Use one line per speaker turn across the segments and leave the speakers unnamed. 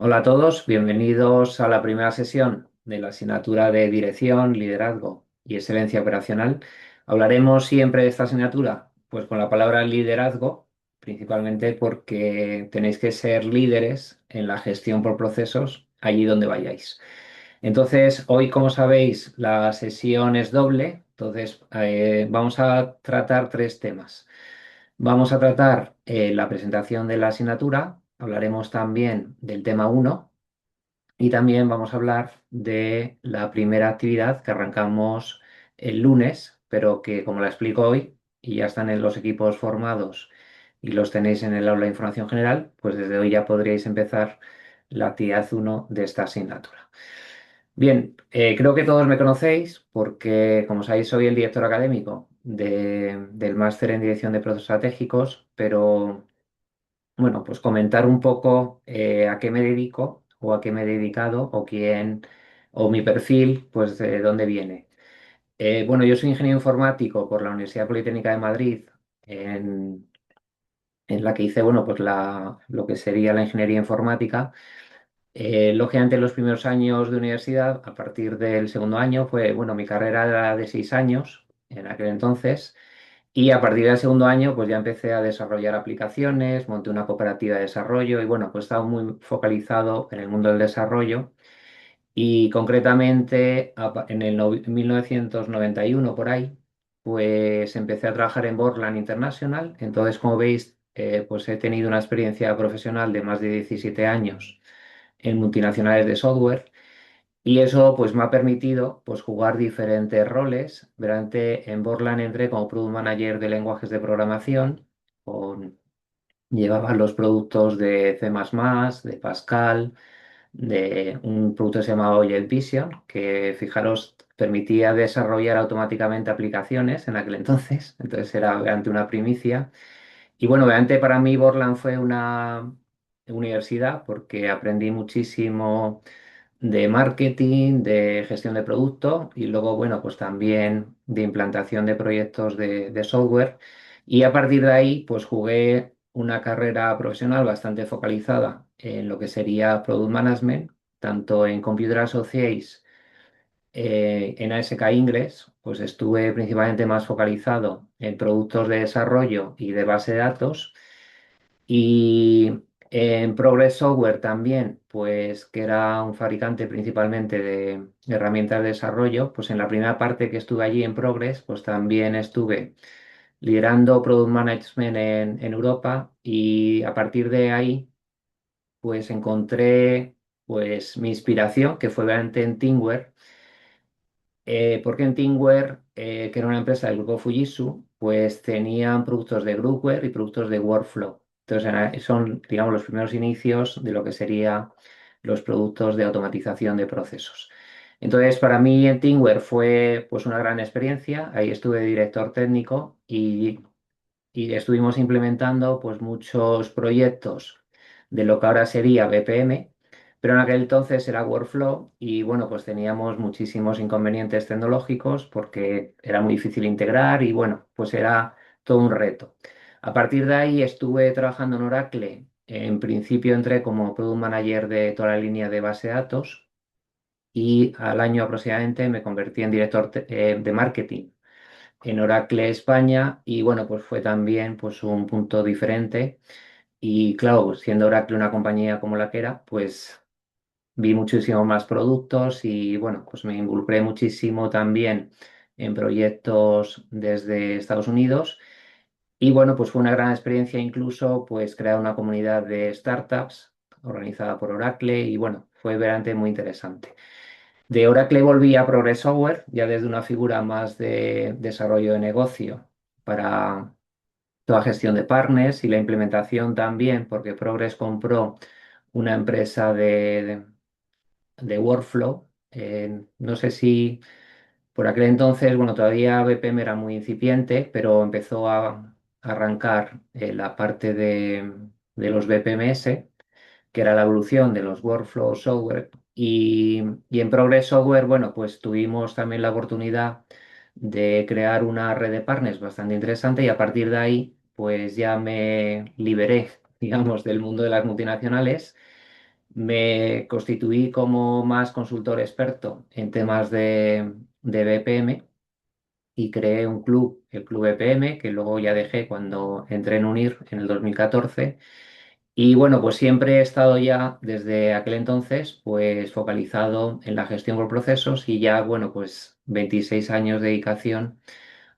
Hola a todos, bienvenidos a la primera sesión de la asignatura de Dirección, Liderazgo y Excelencia Operacional. Hablaremos siempre de esta asignatura, pues con la palabra liderazgo, principalmente porque tenéis que ser líderes en la gestión por procesos allí donde vayáis. Entonces, hoy, como sabéis, la sesión es doble, entonces vamos a tratar tres temas. Vamos a tratar la presentación de la asignatura, hablaremos también del tema uno. Y también vamos a hablar de la primera actividad que arrancamos el lunes, pero que como la explico hoy y ya están en los equipos formados y los tenéis en el aula de información general, pues desde hoy ya podríais empezar la actividad uno de esta asignatura. Bien, creo que todos me conocéis porque, como sabéis, soy el director académico del máster en Dirección de Procesos Estratégicos, pero bueno, pues comentar un poco a qué me dedico o a qué me he dedicado o quién o mi perfil, pues de dónde viene. Bueno, yo soy ingeniero informático por la Universidad Politécnica de Madrid, en, en la que hice, bueno, pues lo que sería la ingeniería informática. Lógicamente, en los primeros años de universidad, a partir del segundo año, fue, bueno, mi carrera era de 6 años en aquel entonces. Y a partir del segundo año, pues ya empecé a desarrollar aplicaciones, monté una cooperativa de desarrollo y bueno, pues estaba muy focalizado en el mundo del desarrollo y concretamente en el 1991 por ahí, pues empecé a trabajar en Borland International. Entonces, como veis, pues he tenido una experiencia profesional de más de 17 años en multinacionales de software. Y eso pues me ha permitido pues jugar diferentes roles. Durante en Borland entré como Product Manager de lenguajes de programación, llevaba los productos de C++, de Pascal, de un producto que se llamaba Jet Vision, que fijaros permitía desarrollar automáticamente aplicaciones en aquel entonces. Entonces era realmente una primicia. Y bueno, obviamente para mí Borland fue una universidad porque aprendí muchísimo de marketing, de gestión de producto y luego, bueno, pues también de implantación de proyectos de software. Y a partir de ahí, pues jugué una carrera profesional bastante focalizada en lo que sería Product Management, tanto en Computer Associates, en ASK Ingress, pues estuve principalmente más focalizado en productos de desarrollo y de base de datos. Y en Progress Software también, pues que era un fabricante principalmente de herramientas de desarrollo, pues en la primera parte que estuve allí en Progress, pues también estuve liderando Product Management en Europa y a partir de ahí, pues encontré pues mi inspiración, que fue realmente en Teamwear, porque en Teamwear, que era una empresa del grupo Fujitsu, pues tenían productos de Groupware y productos de Workflow. Entonces son, digamos, los primeros inicios de lo que serían los productos de automatización de procesos. Entonces, para mí en Teamwear fue pues una gran experiencia. Ahí estuve de director técnico y estuvimos implementando pues muchos proyectos de lo que ahora sería BPM, pero en aquel entonces era Workflow y bueno, pues teníamos muchísimos inconvenientes tecnológicos porque era muy difícil integrar y bueno, pues era todo un reto. A partir de ahí estuve trabajando en Oracle. En principio entré como Product Manager de toda la línea de base de datos y al año aproximadamente me convertí en director de marketing en Oracle España y bueno, pues fue también pues un punto diferente y claro, pues, siendo Oracle una compañía como la que era, pues vi muchísimo más productos y bueno, pues me involucré muchísimo también en proyectos desde Estados Unidos y bueno, pues fue una gran experiencia incluso pues crear una comunidad de startups organizada por Oracle y bueno, fue verdaderamente muy interesante. De Oracle volví a Progress Software, ya desde una figura más de desarrollo de negocio para toda gestión de partners y la implementación también, porque Progress compró una empresa de workflow. No sé si por aquel entonces, bueno, todavía BPM era muy incipiente, pero empezó a arrancar la parte de los BPMS, que era la evolución de los workflow software. Y en Progress Software, bueno, pues tuvimos también la oportunidad de crear una red de partners bastante interesante y a partir de ahí, pues ya me liberé, digamos, del mundo de las multinacionales Me constituí como más consultor experto en temas de BPM y creé un club, el Club BPM, que luego ya dejé cuando entré en UNIR en el 2014. Y bueno, pues siempre he estado ya desde aquel entonces pues focalizado en la gestión por procesos y ya, bueno, pues 26 años de dedicación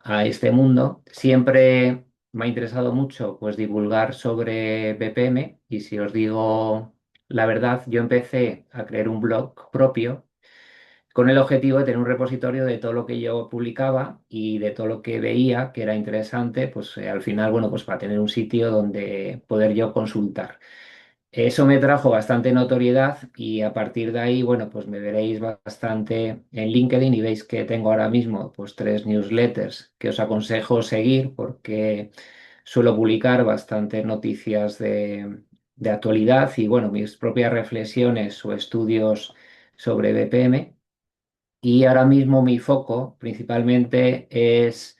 a este mundo. Siempre me ha interesado mucho pues divulgar sobre BPM y si os digo la verdad, yo empecé a crear un blog propio con el objetivo de tener un repositorio de todo lo que yo publicaba y de todo lo que veía que era interesante, pues al final, bueno, pues para tener un sitio donde poder yo consultar. Eso me trajo bastante notoriedad y a partir de ahí, bueno, pues me veréis bastante en LinkedIn y veis que tengo ahora mismo pues 3 newsletters que os aconsejo seguir porque suelo publicar bastantes noticias de actualidad y bueno, mis propias reflexiones o estudios sobre BPM. Y ahora mismo mi foco principalmente es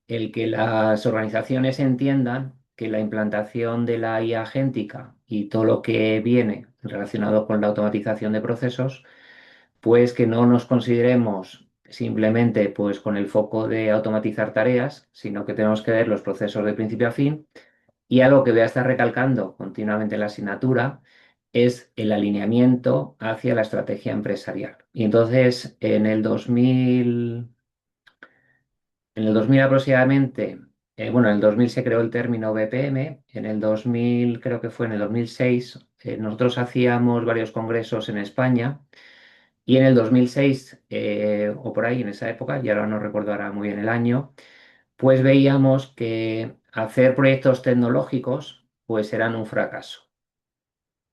el que las organizaciones entiendan que la implantación de la IA agéntica y todo lo que viene relacionado con la automatización de procesos, pues que no nos consideremos simplemente pues con el foco de automatizar tareas, sino que tenemos que ver los procesos de principio a fin. Y algo que voy a estar recalcando continuamente en la asignatura es el alineamiento hacia la estrategia empresarial. Y entonces, en el 2000 aproximadamente, bueno, en el 2000 se creó el término BPM, en el 2000, creo que fue en el 2006, nosotros hacíamos varios congresos en España y en el 2006, o por ahí en esa época, y ahora no recuerdo ahora muy bien el año, pues veíamos que hacer proyectos tecnológicos pues eran un fracaso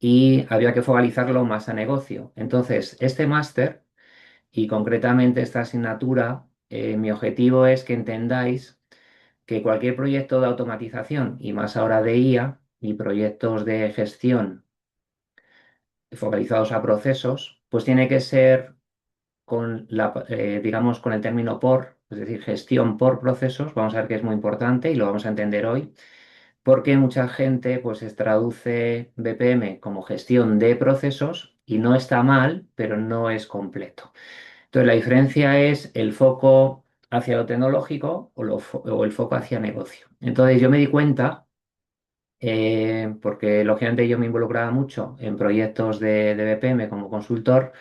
y había que focalizarlo más a negocio. Entonces, este máster y concretamente esta asignatura, mi objetivo es que entendáis que cualquier proyecto de automatización y más ahora de IA y proyectos de gestión focalizados a procesos, pues tiene que ser digamos, con el término por, es decir, gestión por procesos. Vamos a ver que es muy importante y lo vamos a entender hoy, porque mucha gente pues traduce BPM como gestión de procesos y no está mal, pero no es completo. Entonces, la diferencia es el foco hacia lo tecnológico o el foco hacia negocio. Entonces, yo me di cuenta, porque lógicamente yo me involucraba mucho en proyectos de BPM como consultor,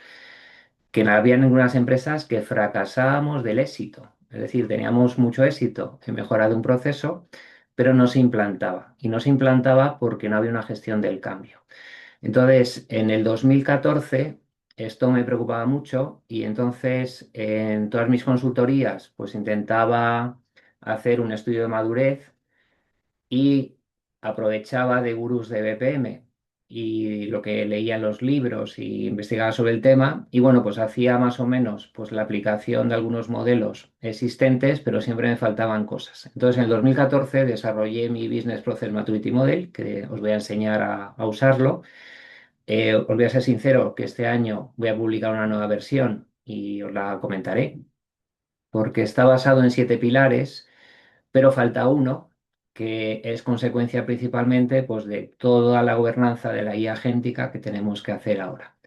que no había algunas empresas que fracasábamos del éxito. Es decir, teníamos mucho éxito en mejora de un proceso, pero no se implantaba. Y no se implantaba porque no había una gestión del cambio. Entonces, en el 2014, esto me preocupaba mucho y entonces en todas mis consultorías, pues intentaba hacer un estudio de madurez y aprovechaba de gurús de BPM y lo que leía en los libros y investigaba sobre el tema y bueno, pues hacía más o menos pues la aplicación de algunos modelos existentes, pero siempre me faltaban cosas. Entonces en el 2014 desarrollé mi Business Process Maturity Model, que os voy a enseñar a usarlo. Os voy a ser sincero que este año voy a publicar una nueva versión y os la comentaré, porque está basado en 7 pilares pero falta uno que es consecuencia principalmente pues, de toda la gobernanza de la IA agéntica que tenemos que hacer ahora.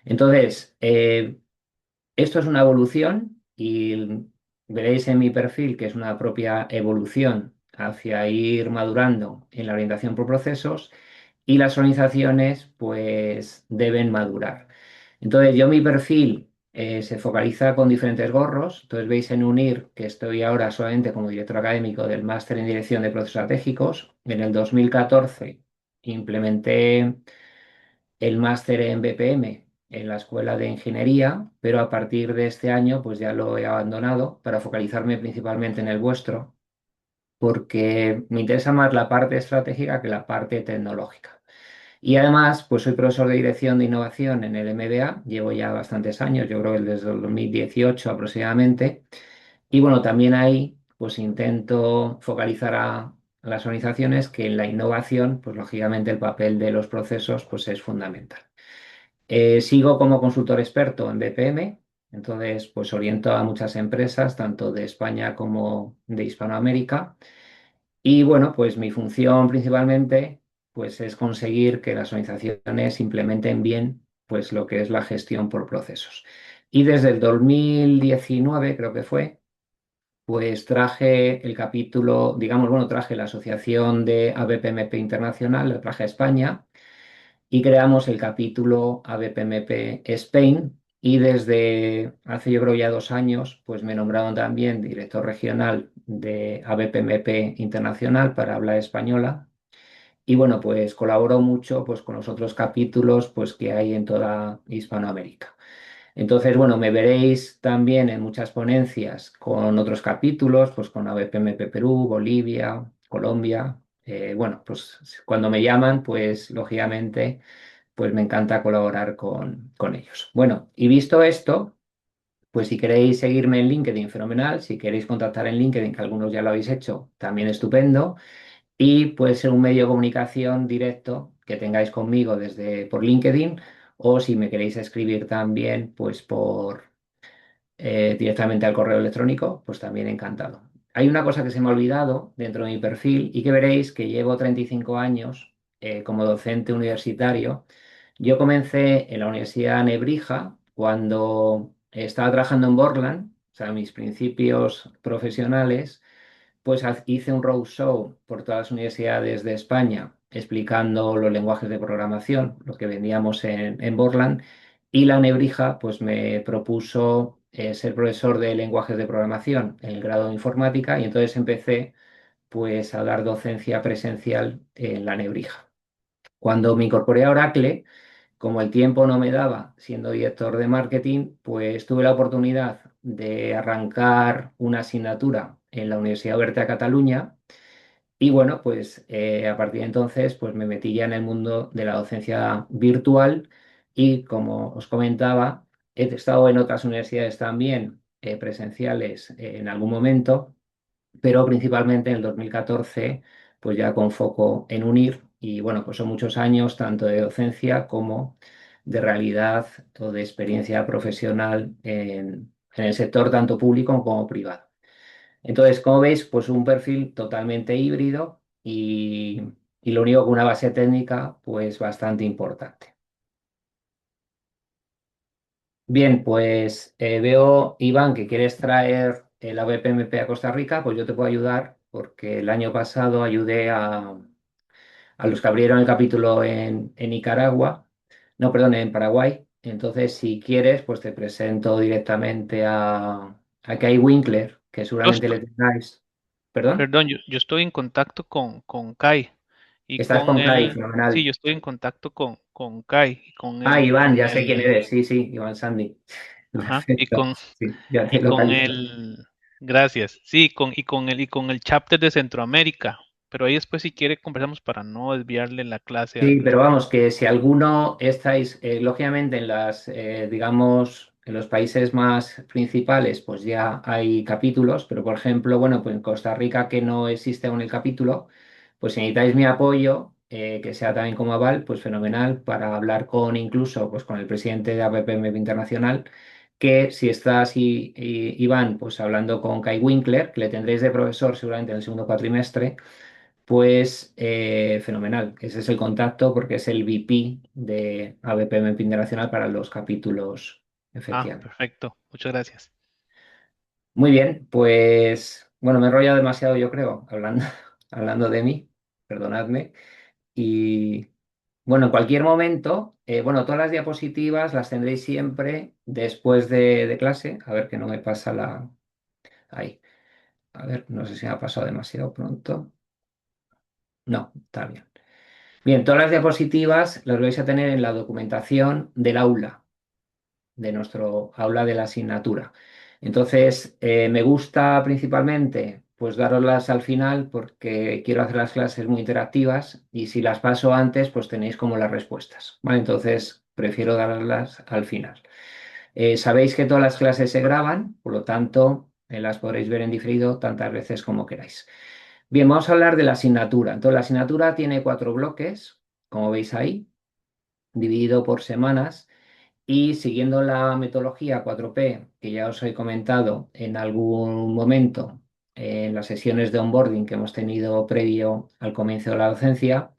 Entonces, esto es una evolución y veréis en mi perfil que es una propia evolución hacia ir madurando en la orientación por procesos y las organizaciones pues deben madurar. Entonces yo mi perfil se focaliza con diferentes gorros. Entonces veis en UNIR que estoy ahora solamente como director académico del máster en dirección de procesos estratégicos. En el 2014 implementé el máster en BPM en la Escuela de Ingeniería, pero a partir de este año pues ya lo he abandonado para focalizarme principalmente en el vuestro, porque me interesa más la parte estratégica que la parte tecnológica. Y además, pues soy profesor de dirección de innovación en el MBA, llevo ya bastantes años, yo creo que desde el 2018 aproximadamente. Y bueno, también ahí pues intento focalizar a las organizaciones que en la innovación, pues lógicamente el papel de los procesos pues es fundamental. Sigo como consultor experto en BPM, entonces pues oriento a muchas empresas, tanto de España como de Hispanoamérica. Y bueno, pues mi función principalmente pues es conseguir que las organizaciones implementen bien pues lo que es la gestión por procesos. Y desde el 2019, creo que fue, pues traje el capítulo, digamos, bueno, traje la asociación de ABPMP Internacional, la traje a España y creamos el capítulo ABPMP Spain. Y desde hace yo creo ya 2 años, pues me nombraron también director regional de ABPMP Internacional para habla española. Y bueno, pues colaboro mucho pues, con los otros capítulos pues, que hay en toda Hispanoamérica. Entonces, bueno, me veréis también en muchas ponencias con otros capítulos, pues con ABPMP Perú, Bolivia, Colombia. Bueno, pues cuando me llaman, pues lógicamente, pues me encanta colaborar con ellos. Bueno, y visto esto, pues si queréis seguirme en LinkedIn, fenomenal. Si queréis contactar en LinkedIn, que algunos ya lo habéis hecho, también estupendo. Y puede ser un medio de comunicación directo que tengáis conmigo desde por LinkedIn o si me queréis escribir también, pues por directamente al correo electrónico, pues también encantado. Hay una cosa que se me ha olvidado dentro de mi perfil y que veréis que llevo 35 años como docente universitario. Yo comencé en la Universidad Nebrija cuando estaba trabajando en Borland, o sea, mis principios profesionales pues hice un roadshow por todas las universidades de España explicando los lenguajes de programación, lo que vendíamos en Borland, y la Nebrija pues me propuso ser profesor de lenguajes de programación en el grado de informática y entonces empecé pues a dar docencia presencial en la Nebrija. Cuando me incorporé a Oracle, como el tiempo no me daba siendo director de marketing, pues tuve la oportunidad de arrancar una asignatura en la Universidad Oberta de Cataluña y bueno, pues a partir de entonces pues me metí ya en el mundo de la docencia virtual y como os comentaba, he estado en otras universidades también presenciales en algún momento, pero principalmente en el 2014, pues ya con foco en unir. Y bueno, pues son muchos años tanto de docencia como de realidad o de experiencia profesional en el sector tanto público como privado. Entonces, como veis, pues un perfil totalmente híbrido y lo único que una base técnica, pues bastante importante. Bien, pues veo, Iván, que quieres traer el ABPMP a Costa Rica, pues yo te puedo ayudar porque el año pasado ayudé a los que abrieron el capítulo en Nicaragua, no, perdón, en Paraguay. Entonces, si quieres, pues te presento directamente a Kai Winkler, que
Yo
seguramente le
estoy,
tengáis. ¿Perdón?
perdón, yo estoy en contacto con Kai y
Estás
con
con Kai,
él, sí,
fenomenal.
yo estoy en contacto con Kai y
Ah, Iván,
con
ya sé quién
el,
eres. Sí, sí, Iván Sandy.
ajá,
Perfecto. Sí, ya te
y con
localizo.
el, gracias, sí, y con el chapter de Centroamérica, pero ahí después si quiere conversamos para no desviarle la clase
Sí,
al,
pero vamos, que si alguno estáis, lógicamente, en las, digamos, en los países más principales, pues ya hay capítulos, pero por ejemplo, bueno, pues en Costa Rica que no existe aún el capítulo, pues si necesitáis mi apoyo, que sea también como aval, pues fenomenal, para hablar con incluso, pues con el presidente de ABPMP Internacional, que si estás, Iván, pues hablando con Kai Winkler, que le tendréis de profesor seguramente en el segundo cuatrimestre, pues fenomenal. Ese es el contacto porque es el VP de ABPM Internacional para los capítulos, efectivamente.
perfecto, muchas gracias.
Muy bien, pues bueno, me he enrollado demasiado, yo creo, hablando, hablando de mí, perdonadme. Y bueno, en cualquier momento, bueno, todas las diapositivas las tendréis siempre después de clase. A ver que no me pasa la... Ahí. A ver, no sé si me ha pasado demasiado pronto. No, está bien. Bien, todas las diapositivas las vais a tener en la documentación del aula, de nuestro aula de la asignatura. Entonces, me gusta principalmente pues daroslas al final porque quiero hacer las clases muy interactivas y si las paso antes, pues tenéis como las respuestas. ¿Vale? Entonces, prefiero darlas al final. Sabéis que todas las clases se graban, por lo tanto, las podréis ver en diferido tantas veces como queráis. Bien, vamos a hablar de la asignatura. Entonces, la asignatura tiene 4 bloques, como veis ahí, dividido por semanas y siguiendo la metodología 4P, que ya os he comentado en algún momento en las sesiones de onboarding que hemos tenido previo al comienzo de la docencia,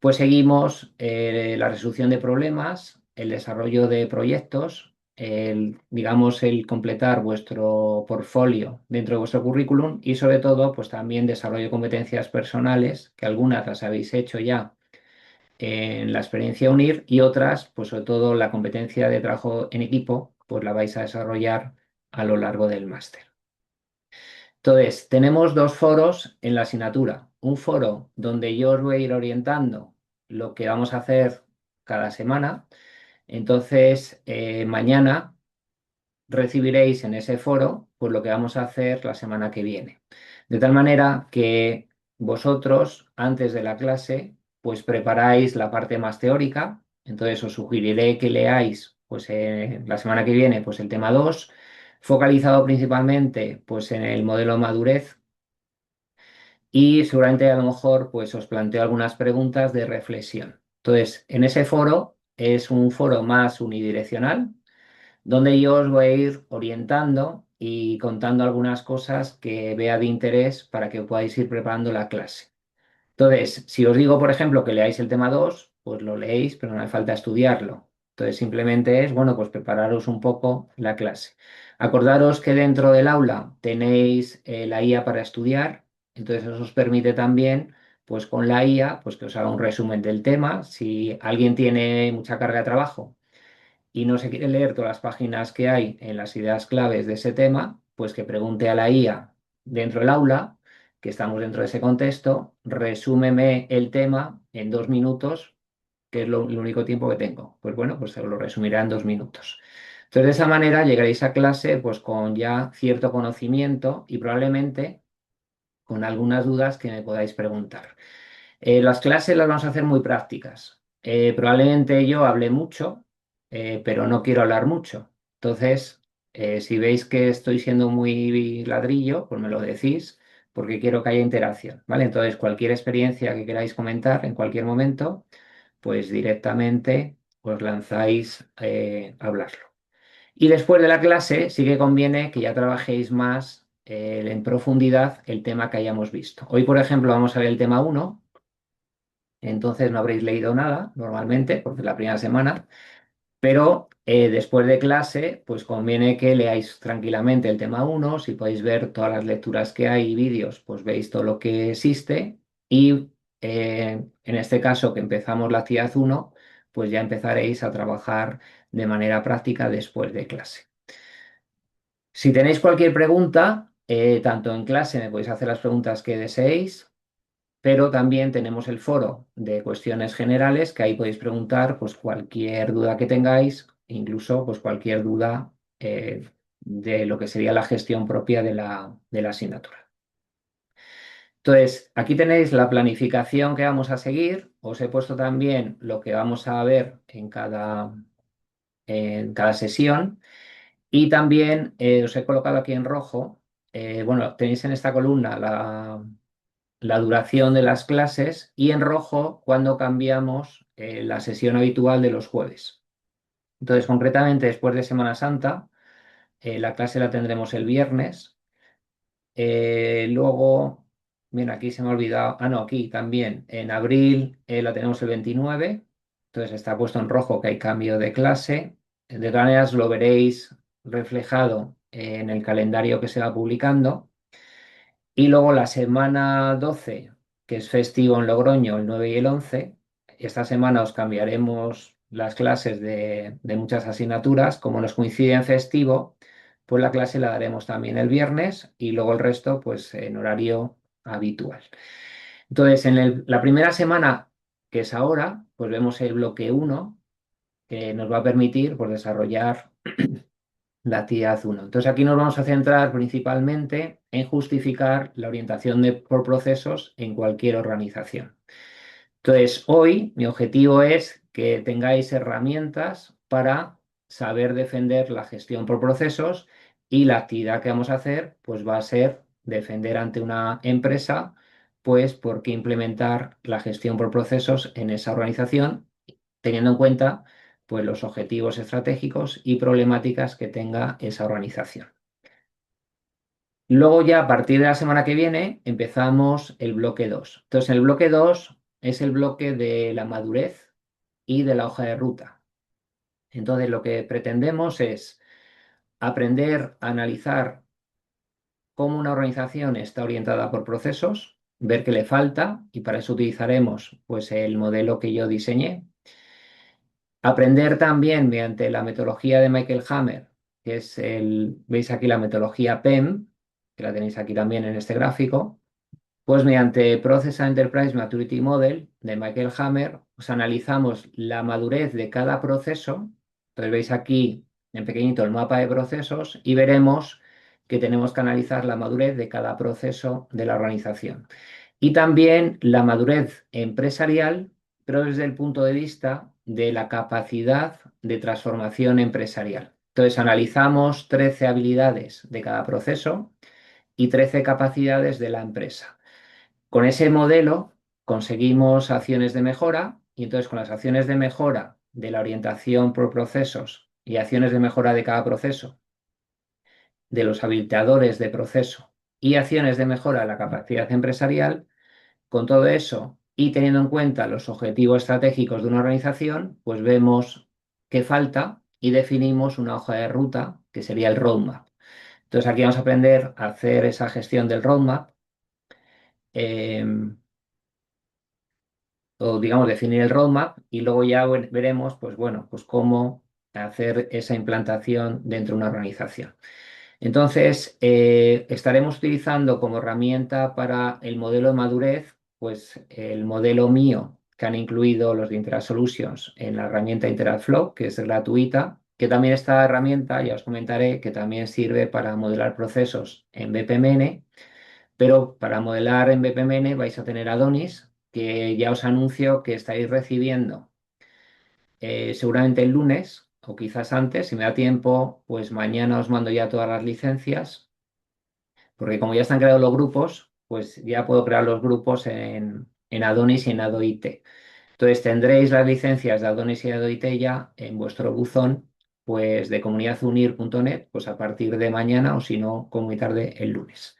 Pues seguimos la resolución de problemas, el desarrollo de proyectos, digamos, el completar vuestro portfolio dentro de vuestro currículum y sobre todo, pues también desarrollo de competencias personales, que algunas las habéis hecho ya en la experiencia UNIR y otras, pues sobre todo la competencia de trabajo en equipo, pues la vais a desarrollar a lo largo del máster. Entonces, tenemos dos foros en la asignatura. Un foro donde yo os voy a ir orientando lo que vamos a hacer cada semana. Entonces, mañana recibiréis en ese foro pues lo que vamos a hacer la semana que viene. De tal manera que vosotros, antes de la clase, pues preparáis la parte más teórica. Entonces, os sugeriré que leáis pues la semana que viene pues el tema 2 focalizado principalmente pues en el modelo madurez y seguramente a lo mejor pues os planteo algunas preguntas de reflexión. Entonces, en ese foro es un foro más unidireccional, donde yo os voy a ir orientando y contando algunas cosas que vea de interés para que podáis ir preparando la clase. Entonces, si os digo, por ejemplo, que leáis el tema 2 pues lo leéis, pero no hace falta estudiarlo. Entonces, simplemente es, bueno, pues prepararos un poco la clase. Acordaros que dentro del aula tenéis la IA para estudiar, entonces eso os permite también, pues con la IA, pues que os haga un resumen del tema. Si alguien tiene mucha carga de trabajo y no se quiere leer todas las páginas que hay en las ideas claves de ese tema, pues que pregunte a la IA dentro del aula, que estamos dentro de ese contexto, resúmeme el tema en 2 minutos, que es el único tiempo que tengo. Pues bueno, pues se lo resumirá en 2 minutos. Entonces, de esa manera llegaréis a clase pues con ya cierto conocimiento y probablemente con algunas dudas que me podáis preguntar. Las clases las vamos a hacer muy prácticas. Probablemente yo hable mucho, pero no quiero hablar mucho. Entonces, si veis que estoy siendo muy ladrillo, pues me lo decís, porque quiero que haya interacción, ¿vale? Entonces, cualquier experiencia que queráis comentar en cualquier momento, pues directamente os lanzáis a hablarlo. Y después de la clase, sí que conviene que ya trabajéis más en profundidad el tema que hayamos visto. Hoy, por ejemplo, vamos a ver el tema 1. Entonces no habréis leído nada normalmente, porque es la primera semana, pero después de clase, pues conviene que leáis tranquilamente el tema 1. Si podéis ver todas las lecturas que hay y vídeos, pues veis todo lo que existe y en este caso que empezamos la actividad 1, pues ya empezaréis a trabajar de manera práctica después de clase. Si tenéis cualquier pregunta, tanto en clase me podéis hacer las preguntas que deseéis, pero también tenemos el foro de cuestiones generales, que ahí podéis preguntar pues, cualquier duda que tengáis, incluso pues, cualquier duda de lo que sería la gestión propia de la asignatura. Entonces, aquí tenéis la planificación que vamos a seguir. Os he puesto también lo que vamos a ver en cada sesión. Y también os he colocado aquí en rojo, bueno, tenéis en esta columna la duración de las clases y en rojo cuando cambiamos la sesión habitual de los jueves. Entonces, concretamente, después de Semana Santa, la clase la tendremos el viernes. Luego, bien, aquí se me ha olvidado, no, aquí también, en abril la tenemos el 29, entonces está puesto en rojo que hay cambio de clase. De todas maneras, lo veréis reflejado en el calendario que se va publicando. Y luego la semana 12, que es festivo en Logroño, el 9 y el 11, esta semana os cambiaremos las clases de muchas asignaturas. Como nos coincide en festivo, pues la clase la daremos también el viernes y luego el resto pues en horario habitual. Entonces, en la primera semana, que es ahora, pues vemos el bloque 1, que nos va a permitir pues, desarrollar la actividad 1. Entonces aquí nos vamos a centrar principalmente en justificar la orientación por procesos en cualquier organización. Entonces hoy mi objetivo es que tengáis herramientas para saber defender la gestión por procesos y la actividad que vamos a hacer pues va a ser defender ante una empresa pues por qué implementar la gestión por procesos en esa organización teniendo en cuenta pues, los objetivos estratégicos y problemáticas que tenga esa organización. Luego ya a partir de la semana que viene empezamos el bloque 2. Entonces, en el bloque 2 es el bloque de la madurez y de la hoja de ruta. Entonces, lo que pretendemos es aprender a analizar cómo una organización está orientada por procesos, ver qué le falta y para eso utilizaremos pues, el modelo que yo diseñé. Aprender también mediante la metodología de Michael Hammer, que es veis aquí la metodología PEM, que la tenéis aquí también en este gráfico, pues mediante Process Enterprise Maturity Model de Michael Hammer, pues analizamos la madurez de cada proceso. Entonces veis aquí en pequeñito el mapa de procesos y veremos que tenemos que analizar la madurez de cada proceso de la organización. Y también la madurez empresarial, pero desde el punto de vista de la capacidad de transformación empresarial. Entonces analizamos 13 habilidades de cada proceso y 13 capacidades de la empresa. Con ese modelo conseguimos acciones de mejora y entonces con las acciones de mejora de la orientación por procesos y acciones de mejora de cada proceso, de los habilitadores de proceso y acciones de mejora de la capacidad empresarial, con todo eso y teniendo en cuenta los objetivos estratégicos de una organización, pues vemos qué falta y definimos una hoja de ruta que sería el roadmap. Entonces aquí vamos a aprender a hacer esa gestión del roadmap. O digamos definir el roadmap y luego ya veremos pues bueno, pues cómo hacer esa implantación dentro de una organización. Entonces, estaremos utilizando como herramienta para el modelo de madurez, pues el modelo mío que han incluido los de Interact Solutions en la herramienta Interact Flow, que es gratuita, que también esta herramienta, ya os comentaré, que también sirve para modelar procesos en BPMN, pero para modelar en BPMN vais a tener Adonis, que ya os anuncio que estáis recibiendo seguramente el lunes o quizás antes, si me da tiempo, pues mañana os mando ya todas las licencias, porque como ya están creados los grupos, pues ya puedo crear los grupos en Adonis y en Adoite. Entonces tendréis las licencias de Adonis y Adoite ya en vuestro buzón, pues de comunidadunir.net, pues a partir de mañana o si no, como muy tarde el lunes.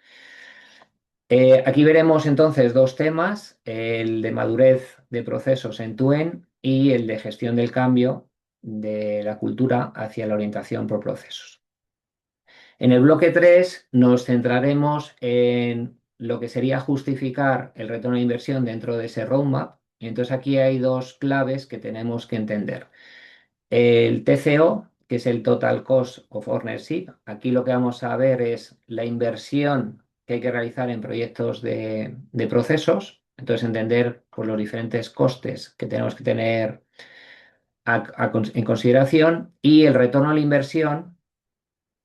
Aquí veremos entonces dos temas, el de madurez de procesos en end y el de gestión del cambio de la cultura hacia la orientación por procesos. En el bloque 3 nos centraremos en lo que sería justificar el retorno de inversión dentro de ese roadmap. Y entonces aquí hay dos claves que tenemos que entender. El TCO, que es el Total Cost of Ownership. Aquí lo que vamos a ver es la inversión que hay que realizar en proyectos de procesos. Entonces, entender pues, los diferentes costes que tenemos que tener en consideración. Y el retorno a la inversión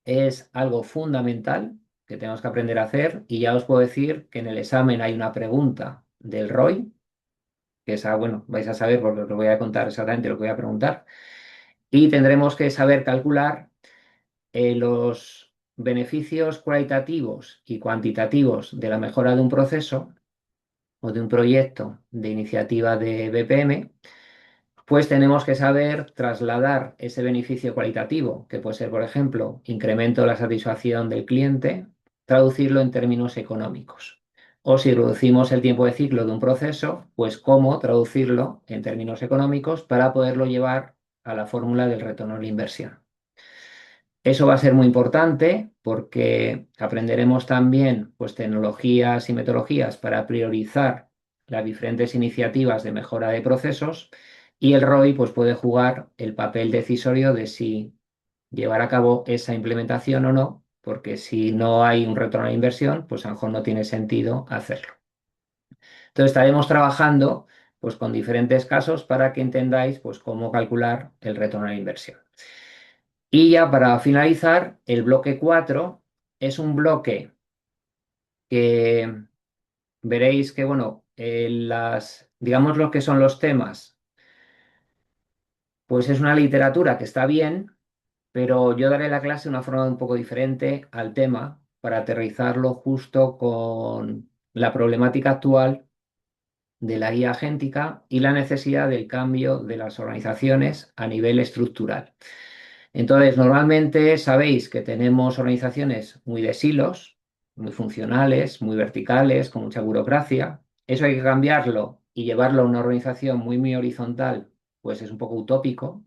es algo fundamental que tenemos que aprender a hacer. Y ya os puedo decir que en el examen hay una pregunta del ROI, que esa, bueno, vais a saber porque os lo voy a contar exactamente lo que voy a preguntar. Y tendremos que saber calcular los beneficios cualitativos y cuantitativos de la mejora de un proceso o de un proyecto de iniciativa de BPM, pues tenemos que saber trasladar ese beneficio cualitativo, que puede ser, por ejemplo, incremento de la satisfacción del cliente, traducirlo en términos económicos. O si reducimos el tiempo de ciclo de un proceso, pues cómo traducirlo en términos económicos para poderlo llevar a la fórmula del retorno a la inversión. Eso va a ser muy importante porque aprenderemos también pues, tecnologías y metodologías para priorizar las diferentes iniciativas de mejora de procesos y el ROI pues, puede jugar el papel decisorio de si llevar a cabo esa implementación o no, porque si no hay un retorno a la inversión, pues a lo mejor no tiene sentido hacerlo. Entonces estaremos trabajando pues, con diferentes casos para que entendáis pues, cómo calcular el retorno a la inversión. Y ya para finalizar, el bloque 4 es un bloque que veréis que, bueno, digamos lo que son los temas, pues es una literatura que está bien, pero yo daré la clase de una forma un poco diferente al tema para aterrizarlo justo con la problemática actual de la guía agéntica y la necesidad del cambio de las organizaciones a nivel estructural. Entonces, normalmente sabéis que tenemos organizaciones muy de silos, muy funcionales, muy verticales, con mucha burocracia. Eso hay que cambiarlo y llevarlo a una organización muy, muy horizontal, pues es un poco utópico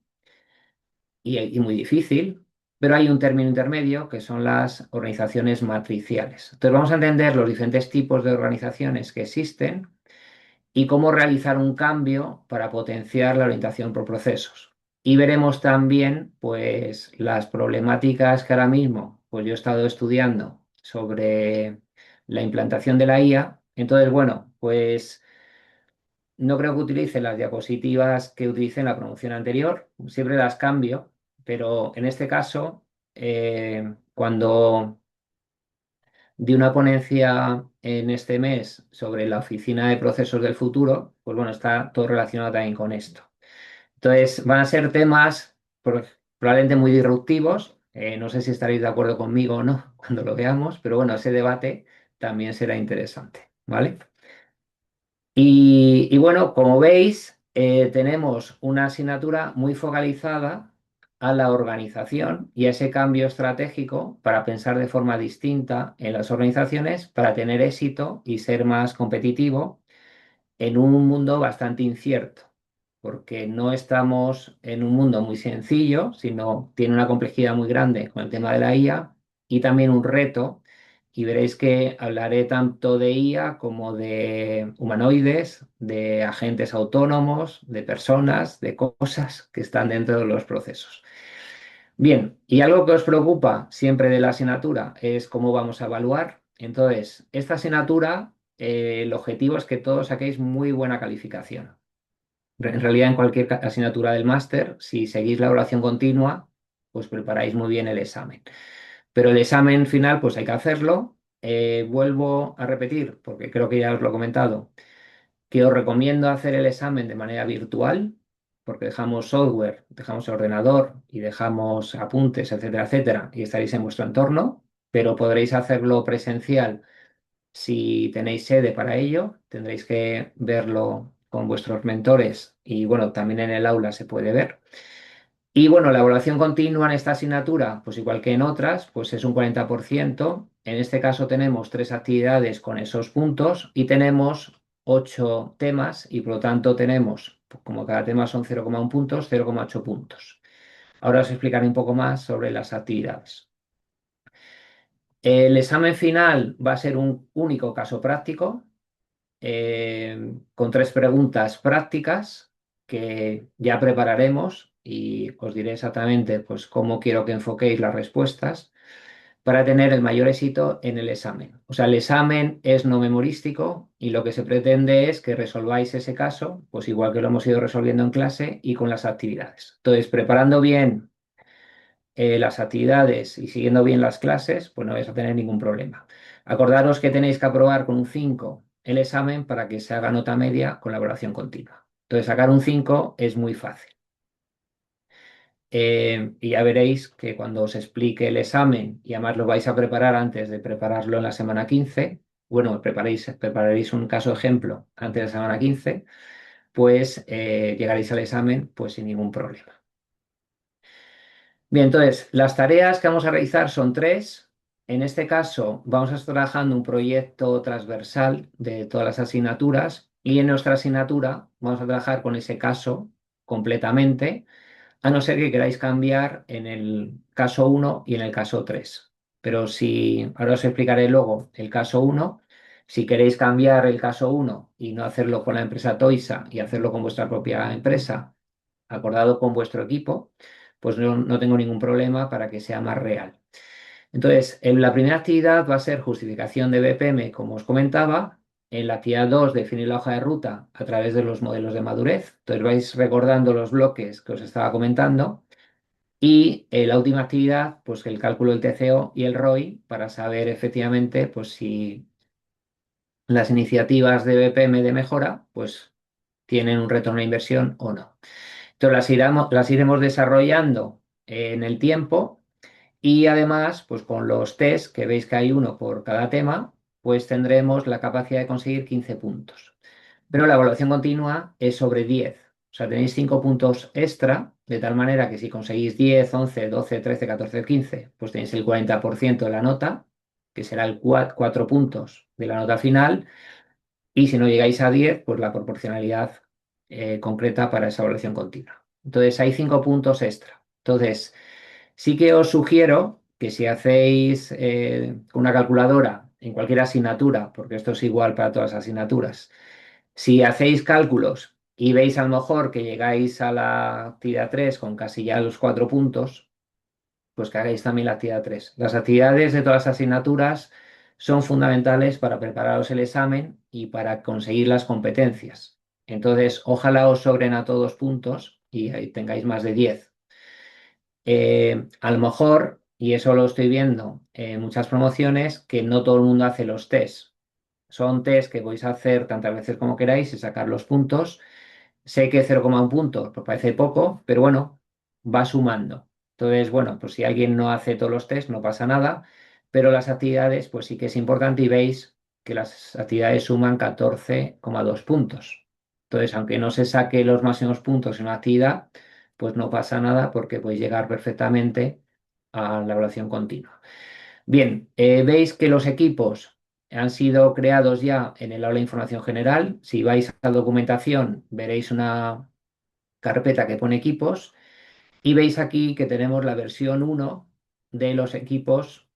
y muy difícil, pero hay un término intermedio que son las organizaciones matriciales. Entonces vamos a entender los diferentes tipos de organizaciones que existen y cómo realizar un cambio para potenciar la orientación por procesos. Y veremos también, pues, las problemáticas que ahora mismo, pues yo he estado estudiando sobre la implantación de la IA. Entonces, bueno, pues no creo que utilice las diapositivas que utilicé en la promoción anterior, siempre las cambio, pero en este caso, cuando di una ponencia en este mes sobre la oficina de procesos del futuro, pues bueno, está todo relacionado también con esto. Entonces, van a ser temas probablemente muy disruptivos. No sé si estaréis de acuerdo conmigo o no cuando lo veamos, pero bueno, ese debate también será interesante, ¿vale? Y bueno, como veis, tenemos una asignatura muy focalizada a la organización y a ese cambio estratégico para pensar de forma distinta en las organizaciones para tener éxito y ser más competitivo en un mundo bastante incierto, porque no estamos en un mundo muy sencillo, sino tiene una complejidad muy grande con el tema de la IA y también un reto. Y veréis que hablaré tanto de IA como de humanoides, de agentes autónomos, de personas, de cosas que están dentro de los procesos. Bien, y algo que os preocupa siempre de la asignatura es cómo vamos a evaluar. Entonces, esta asignatura, el objetivo es que todos saquéis muy buena calificación. En realidad, en cualquier asignatura del máster, si seguís la evaluación continua, pues preparáis muy bien el examen. Pero el examen final, pues hay que hacerlo. Vuelvo a repetir, porque creo que ya os lo he comentado, que os recomiendo hacer el examen de manera virtual, porque dejamos software, dejamos el ordenador y dejamos apuntes, etcétera, etcétera, y estaréis en vuestro entorno, pero podréis hacerlo presencial si tenéis sede para ello, tendréis que verlo con vuestros mentores y bueno, también en el aula se puede ver. Y bueno, la evaluación continua en esta asignatura, pues igual que en otras, pues es un 40%. En este caso tenemos tres actividades con esos puntos y tenemos 8 temas y por lo tanto tenemos, pues, como cada tema son 0,1 puntos, 0,8 puntos. Ahora os explicaré un poco más sobre las actividades. El examen final va a ser un único caso práctico con 3 preguntas prácticas que ya prepararemos y os diré exactamente pues, cómo quiero que enfoquéis las respuestas para tener el mayor éxito en el examen. O sea, el examen es no memorístico y lo que se pretende es que resolváis ese caso, pues igual que lo hemos ido resolviendo en clase y con las actividades. Entonces, preparando bien las actividades y siguiendo bien las clases, pues no vais a tener ningún problema. Acordaros que tenéis que aprobar con un 5 el examen para que se haga nota media con la evaluación continua. Entonces, sacar un 5 es muy fácil. Y ya veréis que cuando os explique el examen, y además lo vais a preparar antes de prepararlo en la semana 15, bueno, prepararéis un caso ejemplo antes de la semana 15, pues llegaréis al examen pues sin ningún problema. Bien, entonces, las tareas que vamos a realizar son 3. En este caso, vamos a estar trabajando un proyecto transversal de todas las asignaturas y en nuestra asignatura vamos a trabajar con ese caso completamente, a no ser que queráis cambiar en el caso 1 y en el caso 3. Pero si, ahora os explicaré luego el caso 1, si queréis cambiar el caso 1 y no hacerlo con la empresa Toisa y hacerlo con vuestra propia empresa, acordado con vuestro equipo, pues no tengo ningún problema para que sea más real. Entonces, en la primera actividad va a ser justificación de BPM, como os comentaba. En la actividad 2, definir la hoja de ruta a través de los modelos de madurez. Entonces, vais recordando los bloques que os estaba comentando. Y la última actividad, pues el cálculo del TCO y el ROI para saber efectivamente pues, si las iniciativas de BPM de mejora pues, tienen un retorno de inversión o no. Entonces las iremos desarrollando en el tiempo y además, pues con los test, que veis que hay uno por cada tema, pues tendremos la capacidad de conseguir 15 puntos. Pero la evaluación continua es sobre 10. O sea, tenéis 5 puntos extra, de tal manera que si conseguís 10, 11, 12, 13, 14, 15, pues tenéis el 40% de la nota, que será el 4 puntos de la nota final. Y si no llegáis a 10, pues la proporcionalidad concreta para esa evaluación continua. Entonces, hay 5 puntos extra. Entonces, sí que os sugiero que si hacéis una calculadora en cualquier asignatura, porque esto es igual para todas las asignaturas, si hacéis cálculos y veis a lo mejor que llegáis a la actividad 3 con casi ya los 4 puntos, pues que hagáis también la actividad 3. Las actividades de todas las asignaturas son fundamentales para prepararos el examen y para conseguir las competencias. Entonces, ojalá os sobren a todos puntos y ahí tengáis más de 10. A lo mejor, y eso lo estoy viendo en muchas promociones, que no todo el mundo hace los test. Son test que podéis hacer tantas veces como queráis y sacar los puntos. Sé que 0,1 punto pues parece poco, pero bueno, va sumando. Entonces, bueno, pues si alguien no hace todos los test, no pasa nada, pero las actividades, pues sí que es importante y veis que las actividades suman 14,2 puntos. Entonces, aunque no se saque los máximos puntos en una actividad, pues no pasa nada porque podéis llegar perfectamente a la evaluación continua. Bien, veis que los equipos han sido creados ya en el aula de información general. Si vais a documentación, veréis una carpeta que pone equipos y veis aquí que tenemos la versión 1 de los equipos.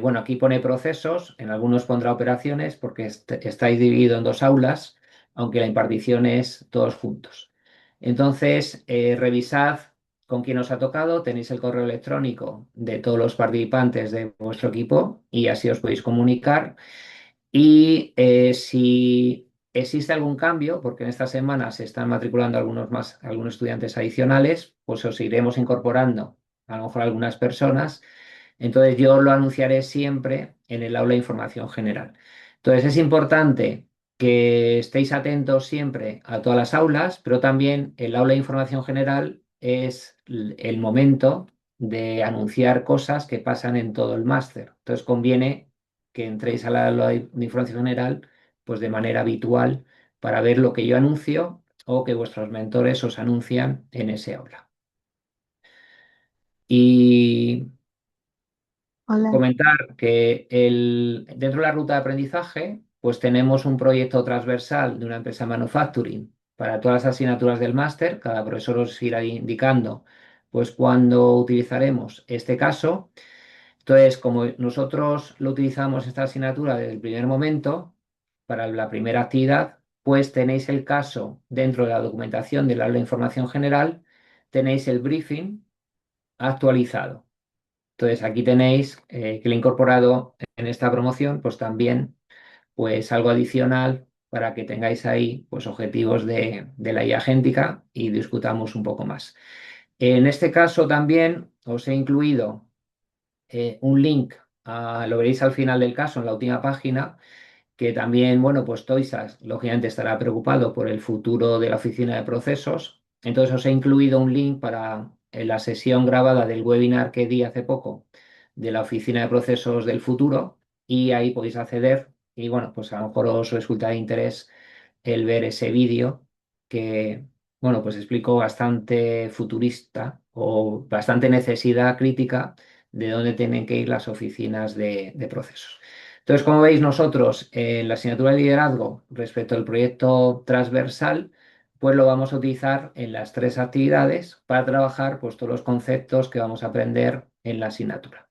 Bueno, aquí pone procesos, en algunos pondrá operaciones porque estáis dividido en dos aulas, aunque la impartición es todos juntos. Entonces, revisad con quién os ha tocado, tenéis el correo electrónico de todos los participantes de vuestro equipo y así os podéis comunicar. Y si existe algún cambio, porque en esta semana se están matriculando algunos estudiantes adicionales, pues os iremos incorporando a lo mejor algunas personas. Entonces yo lo anunciaré siempre en el aula de información general. Entonces es importante que estéis atentos siempre a todas las aulas, pero también el aula de información general es el momento de anunciar cosas que pasan en todo el máster. Entonces conviene que entréis a la aula de información general pues de manera habitual para ver lo que yo anuncio o que vuestros mentores os anuncian en ese aula. Y
Hola.
comentar que dentro de la ruta de aprendizaje, pues tenemos un proyecto transversal de una empresa manufacturing para todas las asignaturas del máster. Cada profesor os irá indicando pues cuándo utilizaremos este caso. Entonces, como nosotros lo utilizamos esta asignatura desde el primer momento, para la primera actividad, pues tenéis el caso dentro de la documentación del aula de información general, tenéis el briefing actualizado. Entonces, aquí tenéis que le he incorporado en esta promoción, pues también pues algo adicional para que tengáis ahí pues objetivos de la IA agéntica y discutamos un poco más. En este caso también os he incluido un link, lo veréis al final del caso, en la última página, que también, bueno, pues Toisas, lógicamente, estará preocupado por el futuro de la oficina de procesos. Entonces os he incluido un link para la sesión grabada del webinar que di hace poco de la oficina de procesos del futuro y ahí podéis acceder y, bueno, pues a lo mejor os resulta de interés el ver ese vídeo que, bueno, pues explico bastante futurista o bastante necesidad crítica de dónde tienen que ir las oficinas de procesos. Entonces, como veis, nosotros en la asignatura de liderazgo respecto al proyecto transversal, pues lo vamos a utilizar en las tres actividades para trabajar pues, todos los conceptos que vamos a aprender en la asignatura.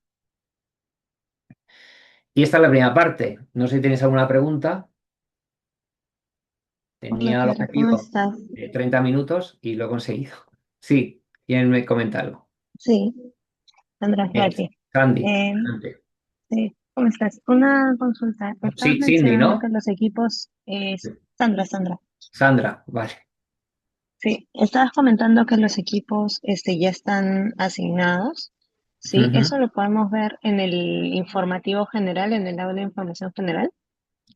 Y esta es la primera parte. No sé si tenéis alguna pregunta.
Hola,
Tenía el
Pedro, ¿cómo
objetivo
estás?
de 30 minutos y lo he conseguido. Sí, ¿quién me comenta algo?
Sí, Sandra, por aquí.
Sandy.
Eh,
Adelante.
sí, ¿cómo estás? Una consulta. Estabas
Sí, Cindy,
mencionando que
¿no?
los equipos, Sandra,
Sandra, vale.
sí, estabas comentando que los equipos, ya están asignados. Sí,
Ujú.
eso lo podemos ver en el informativo general, en el aula de información general.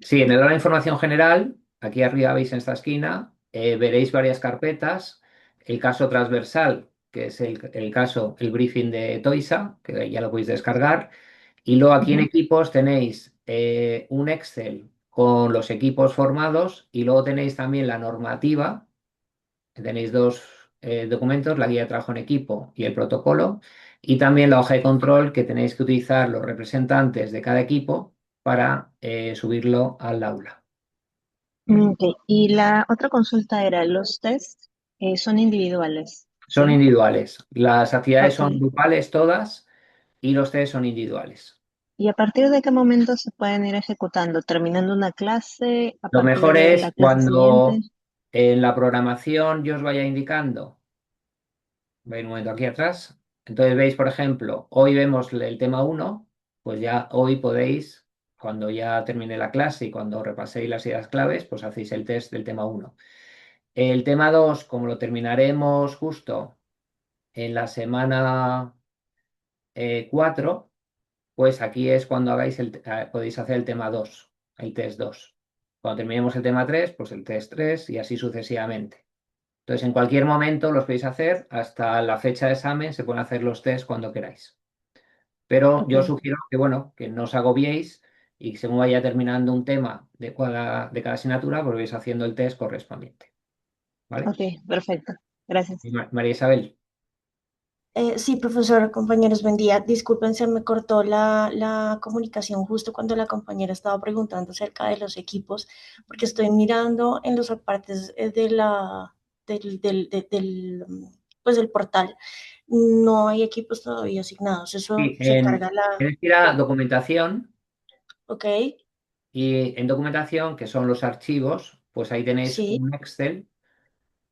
Sí, en el área de información general, aquí arriba veis en esta esquina, veréis varias carpetas. El caso transversal, que es el caso, el briefing de Toisa, que ya lo podéis descargar. Y luego aquí en
Ujú.
equipos tenéis un Excel con los equipos formados y luego tenéis también la normativa. Tenéis dos documentos, la guía de trabajo en equipo y el protocolo, y también la hoja de control que tenéis que utilizar los representantes de cada equipo para subirlo al aula.
Ok, y la otra consulta era, los test son individuales,
Son
¿sí?
individuales. Las actividades
Ok.
son grupales todas y los test son individuales.
¿Y a partir de qué momento se pueden ir ejecutando? ¿Terminando una clase? ¿A
Lo
partir
mejor
de la
es
clase siguiente?
cuando en la programación yo os vaya indicando. Voy un momento aquí atrás. Entonces veis, por ejemplo, hoy vemos el tema uno, pues ya hoy podéis, cuando ya termine la clase y cuando repaséis las ideas claves, pues hacéis el test del tema uno. El tema 2, como lo terminaremos justo en la semana 4, pues aquí es cuando podéis hacer el tema 2, el test 2. Cuando terminemos el tema 3, pues el test 3 y así sucesivamente. Entonces, en cualquier momento los podéis hacer, hasta la fecha de examen se pueden hacer los test cuando queráis. Pero
Ok,
yo sugiero que, bueno, que no os agobiéis y que según vaya terminando un tema de cada asignatura, pues vais haciendo el test correspondiente. ¿Vale?
ok, perfecto. Gracias.
María Isabel.
Sí, profesor, compañeros, buen día. Disculpen, se me cortó la comunicación justo cuando la compañera estaba preguntando acerca de los equipos, porque estoy mirando en los apartes pues del portal. No hay equipos todavía asignados. Eso
Sí,
se carga
tienes que ir a documentación
Ok,
y en documentación, que son los archivos, pues ahí tenéis
sí.
un Excel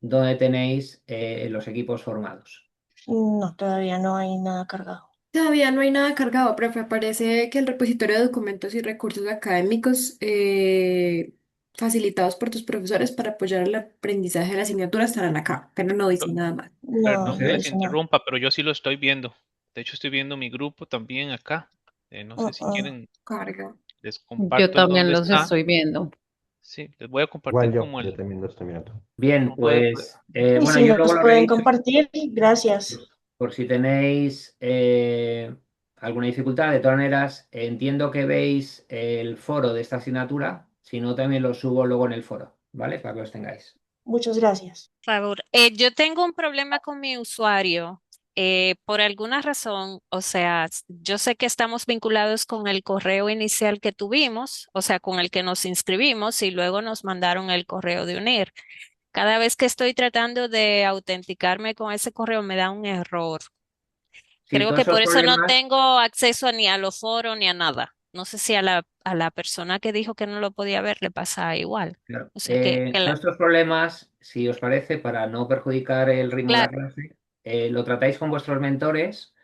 donde tenéis los equipos formados.
No, todavía no hay nada cargado.
Todavía no hay nada cargado, profe. Parece que el repositorio de documentos y recursos académicos facilitados por tus profesores para apoyar el aprendizaje de la asignatura estarán acá, pero no dice nada más.
No,
No sé
no
si les
dice nada.
interrumpa, pero yo sí lo estoy viendo. De hecho, estoy viendo mi grupo también acá. No sé si
Uh-uh.
quieren,
Carga.
les
Yo
comparto en
también
dónde
los
está.
estoy viendo.
Sí, les voy a
Igual
compartir
yo,
como
yo
el,
también lo estoy mirando.
Bien,
como puede.
pues
Y
bueno,
si
yo
nos
luego lo
pueden
reviso.
compartir, gracias.
Por si tenéis alguna dificultad, de todas maneras, entiendo que veis el foro de esta asignatura, si no también lo subo luego en el foro, ¿vale? Para que los tengáis.
Muchas gracias.
Favor, yo tengo un problema con mi usuario. Por alguna razón, o sea, yo sé que estamos vinculados con el correo inicial que tuvimos, o sea, con el que nos inscribimos y luego nos mandaron el correo de unir. Cada vez que estoy tratando de autenticarme con ese correo me da un error.
Sí,
Creo
todos
que
esos
por eso no
problemas,
tengo acceso ni a los foros ni a nada. No sé si a la persona que dijo que no lo podía ver le pasa igual.
claro,
O sea,
todos estos problemas, si os parece, para no perjudicar el ritmo de la
claro,
clase, lo tratáis con vuestros mentores.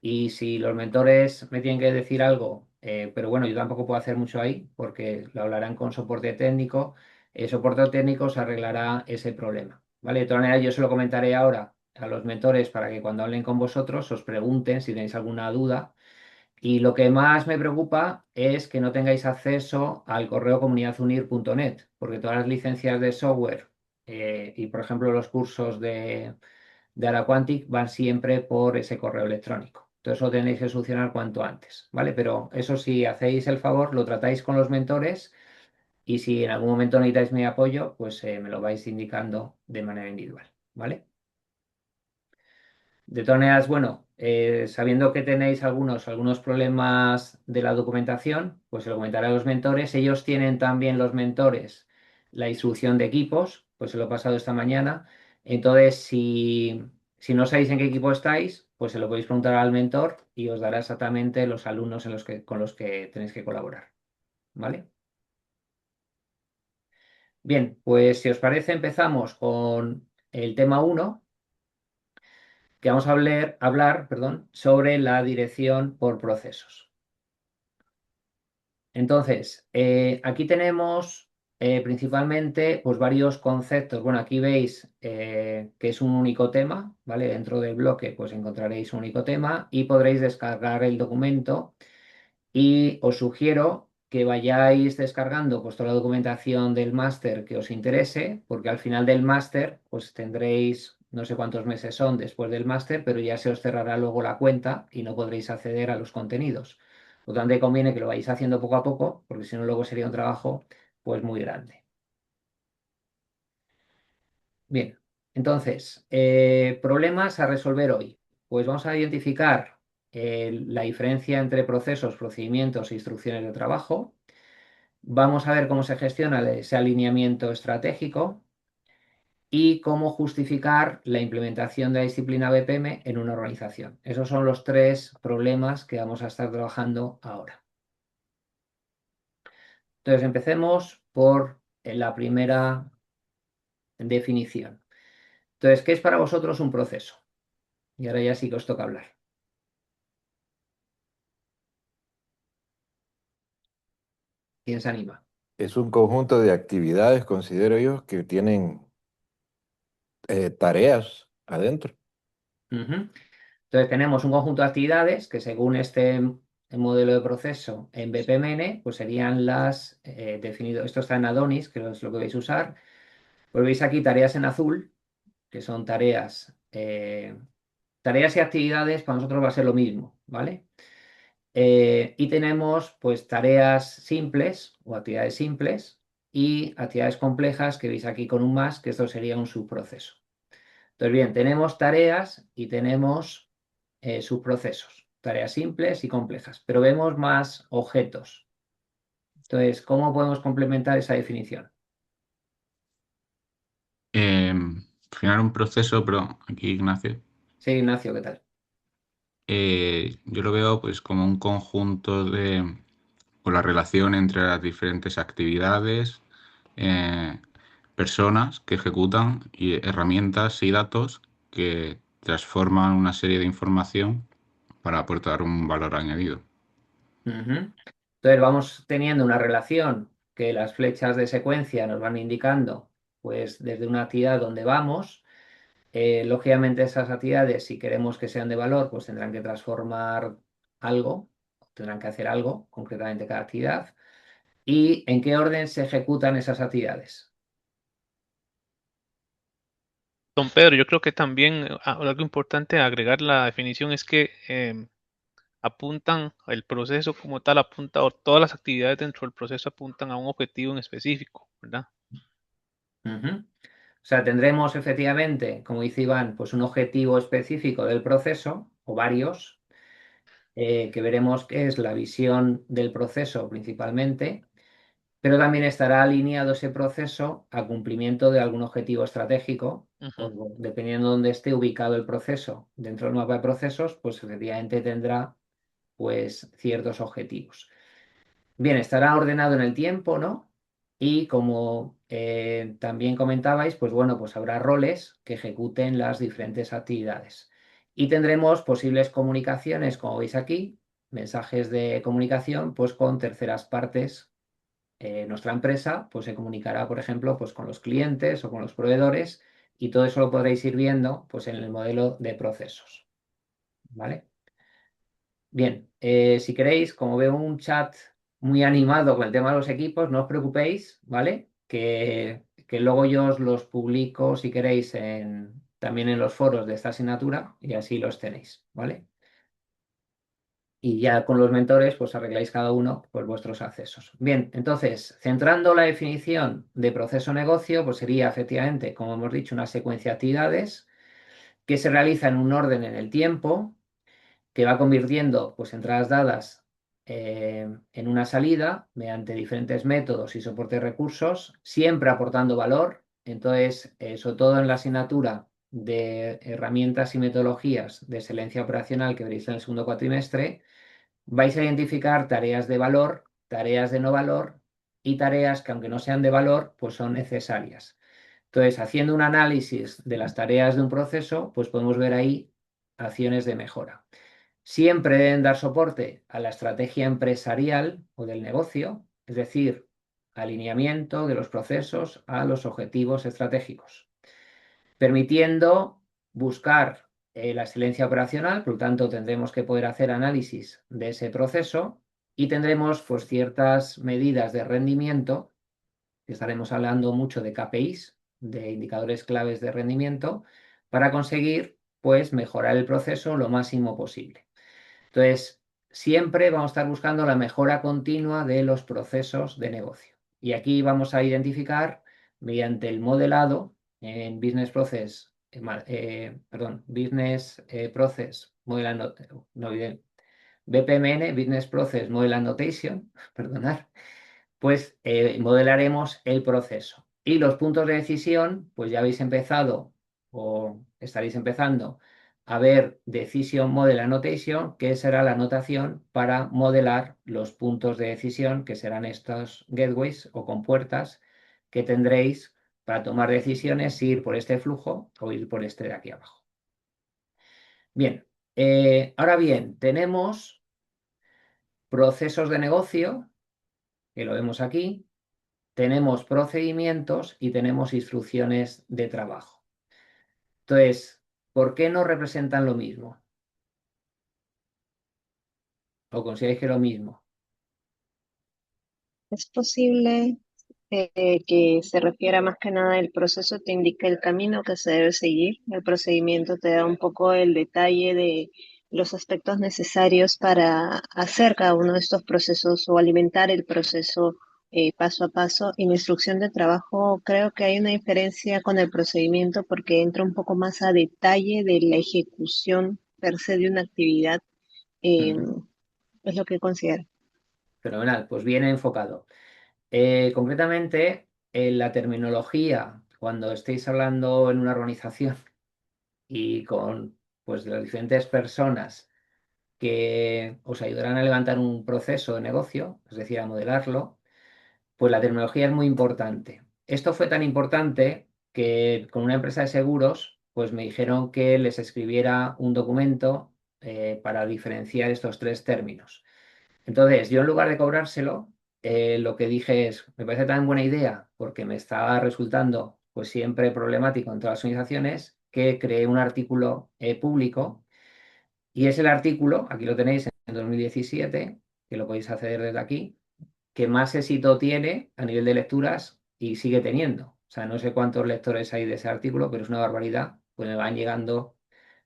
Y si los mentores me tienen que decir algo, pero bueno, yo tampoco puedo hacer mucho ahí porque lo hablarán con soporte técnico. El soporte técnico se arreglará ese problema. ¿Vale? De todas maneras, yo se lo comentaré ahora a los mentores para que cuando hablen con vosotros os pregunten si tenéis alguna duda. Y lo que más me preocupa es que no tengáis acceso al correo comunidadunir.net, porque todas las licencias de software y, por ejemplo, los cursos de Araquantic van siempre por ese correo electrónico. Entonces lo tenéis que solucionar cuanto antes, ¿vale? Pero eso sí, hacéis el favor, lo tratáis con los mentores y si en algún momento necesitáis mi apoyo, pues me lo vais indicando de manera individual, ¿vale? De todas maneras, bueno, sabiendo que tenéis algunos problemas de la documentación, pues se lo comentaré a los mentores. Ellos tienen también los mentores la instrucción de equipos, pues se lo he pasado esta mañana. Entonces, si no sabéis en qué equipo estáis, pues se lo podéis preguntar al mentor y os dará exactamente los alumnos con los que tenéis que colaborar, ¿vale? Bien, pues si os parece, empezamos con el tema uno, que vamos a hablar, perdón, sobre la dirección por procesos. Entonces, aquí tenemos principalmente pues, varios conceptos. Bueno, aquí veis que es un único tema, ¿vale? Dentro del bloque pues encontraréis un único tema y podréis descargar el documento y os sugiero que vayáis descargando pues, toda la documentación del máster que os interese, porque al final del máster pues tendréis, no sé cuántos meses son después del máster, pero ya se os cerrará luego la cuenta y no podréis acceder a los contenidos. Por lo tanto, conviene que lo vayáis haciendo poco a poco, porque si no luego sería un trabajo pues muy grande. Bien, entonces, problemas a resolver hoy. Pues vamos a identificar la diferencia entre procesos, procedimientos e instrucciones de trabajo. Vamos a ver cómo se gestiona ese alineamiento estratégico y cómo justificar la implementación de la disciplina BPM en una organización. Esos son los 3 problemas que vamos a estar trabajando ahora. Entonces, empecemos por la primera definición. Entonces, ¿qué es para vosotros un proceso? Y ahora ya sí que os toca hablar. ¿Quién se anima?
Es un conjunto de actividades, considero yo, que tienen tareas adentro.
Ujú. Entonces, tenemos un conjunto de actividades que según este modelo de proceso en BPMN, pues serían las definido. Esto está en Adonis, que es lo que vais a usar. Pues veis aquí tareas en azul, que son tareas, tareas y actividades, para nosotros va a ser lo mismo, ¿vale? Y tenemos pues tareas simples o actividades simples y actividades complejas que veis aquí con un más, que esto sería un subproceso. Entonces, bien, tenemos tareas y tenemos subprocesos, tareas simples y complejas, pero vemos más objetos. Entonces, ¿cómo podemos complementar esa definición?
Al final un proceso, pero aquí Ignacio,
Sí, Ignacio, ¿qué tal?
yo lo veo pues como un conjunto o la relación entre las diferentes actividades, eh, personas que ejecutan y herramientas y datos que transforman una serie de información para aportar un valor añadido.
Ujú. Entonces, vamos teniendo una relación que las flechas de secuencia nos van indicando, pues desde una actividad donde vamos. Lógicamente, esas actividades, si queremos que sean de valor, pues tendrán que transformar algo, tendrán que hacer algo, concretamente cada actividad. ¿Y en qué orden se ejecutan esas actividades?
Don Pedro, yo creo que también algo importante a agregar la definición es que apuntan, el proceso como tal apunta, o todas las actividades dentro del proceso apuntan a un objetivo en específico, ¿verdad?
Ujú. O sea, tendremos efectivamente, como dice Iván, pues un objetivo específico del proceso, o varios, que veremos que es la visión del proceso principalmente, pero también estará alineado ese proceso a cumplimiento de algún objetivo estratégico,
Ujú.
o dependiendo de dónde esté ubicado el proceso dentro del mapa de procesos, pues efectivamente tendrá pues ciertos objetivos. Bien, estará ordenado en el tiempo, ¿no? Y como también comentabais, pues bueno, pues habrá roles que ejecuten las diferentes actividades. Y tendremos posibles comunicaciones, como veis aquí, mensajes de comunicación, pues con terceras partes. Nuestra empresa, pues se comunicará, por ejemplo, pues con los clientes o con los proveedores, y todo eso lo podréis ir viendo, pues en el modelo de procesos, ¿vale? Bien, si queréis, como veo un chat muy animado con el tema de los equipos, no os preocupéis, ¿vale? Que luego yo os los publico, si queréis, también en los foros de esta asignatura y así los tenéis, ¿vale? Y ya con los mentores, pues arregláis cada uno pues, vuestros accesos. Bien, entonces, centrando la definición de proceso negocio, pues sería efectivamente, como hemos dicho, una secuencia de actividades que se realiza en un orden en el tiempo, que va convirtiendo pues, entradas dadas en una salida mediante diferentes métodos y soporte de recursos, siempre aportando valor. Entonces, sobre todo en la asignatura de herramientas y metodologías de excelencia operacional que veréis en el segundo cuatrimestre, vais a identificar tareas de valor, tareas de no valor y tareas que, aunque no sean de valor, pues son necesarias. Entonces, haciendo un análisis de las tareas de un proceso, pues podemos ver ahí acciones de mejora. Siempre deben dar soporte a la estrategia empresarial o del negocio, es decir, alineamiento de los procesos a los objetivos estratégicos, permitiendo buscar la excelencia operacional. Por lo tanto, tendremos que poder hacer análisis de ese proceso y tendremos pues, ciertas medidas de rendimiento, que estaremos hablando mucho de KPIs, de indicadores claves de rendimiento, para conseguir pues, mejorar el proceso lo máximo posible. Entonces, siempre vamos a estar buscando la mejora continua de los procesos de negocio. Y aquí vamos a identificar mediante el modelado en Business Process, Business Process Model BPMN, Business Process Model Annotation, perdonad, pues modelaremos el proceso. Y los puntos de decisión, pues ya habéis empezado o estaréis empezando a ver Decision Model Annotation, que será la anotación para modelar los puntos de decisión, que serán estos gateways o compuertas que tendréis para tomar decisiones si ir por este flujo o ir por este de aquí abajo. Bien, ahora bien, tenemos procesos de negocio, que lo vemos aquí, tenemos procedimientos y tenemos instrucciones de trabajo. Entonces, ¿por qué no representan lo mismo? ¿O consideráis que es lo mismo?
Es posible que se refiera más que nada el proceso te indica el camino que se debe seguir, el procedimiento te da un poco el detalle de los aspectos necesarios para hacer cada uno de estos procesos o alimentar el proceso paso a paso. Y la instrucción de trabajo creo que hay una diferencia con el procedimiento porque entra un poco más a detalle de la ejecución per se de una actividad, eh, es lo que considero.
Fenomenal, pues bien enfocado. Concretamente, en la terminología, cuando estéis hablando en una organización y con pues, las diferentes personas que os ayudarán a levantar un proceso de negocio, es decir, a modelarlo, pues la terminología es muy importante. Esto fue tan importante que con una empresa de seguros, pues me dijeron que les escribiera un documento para diferenciar estos tres términos. Entonces, yo en lugar de cobrárselo, lo que dije es, me parece tan buena idea, porque me estaba resultando pues siempre problemático en todas las organizaciones, que creé un artículo público y es el artículo, aquí lo tenéis en 2017, que lo podéis acceder desde aquí, que más éxito tiene a nivel de lecturas y sigue teniendo. O sea, no sé cuántos lectores hay de ese artículo, pero es una barbaridad. Pues me van llegando,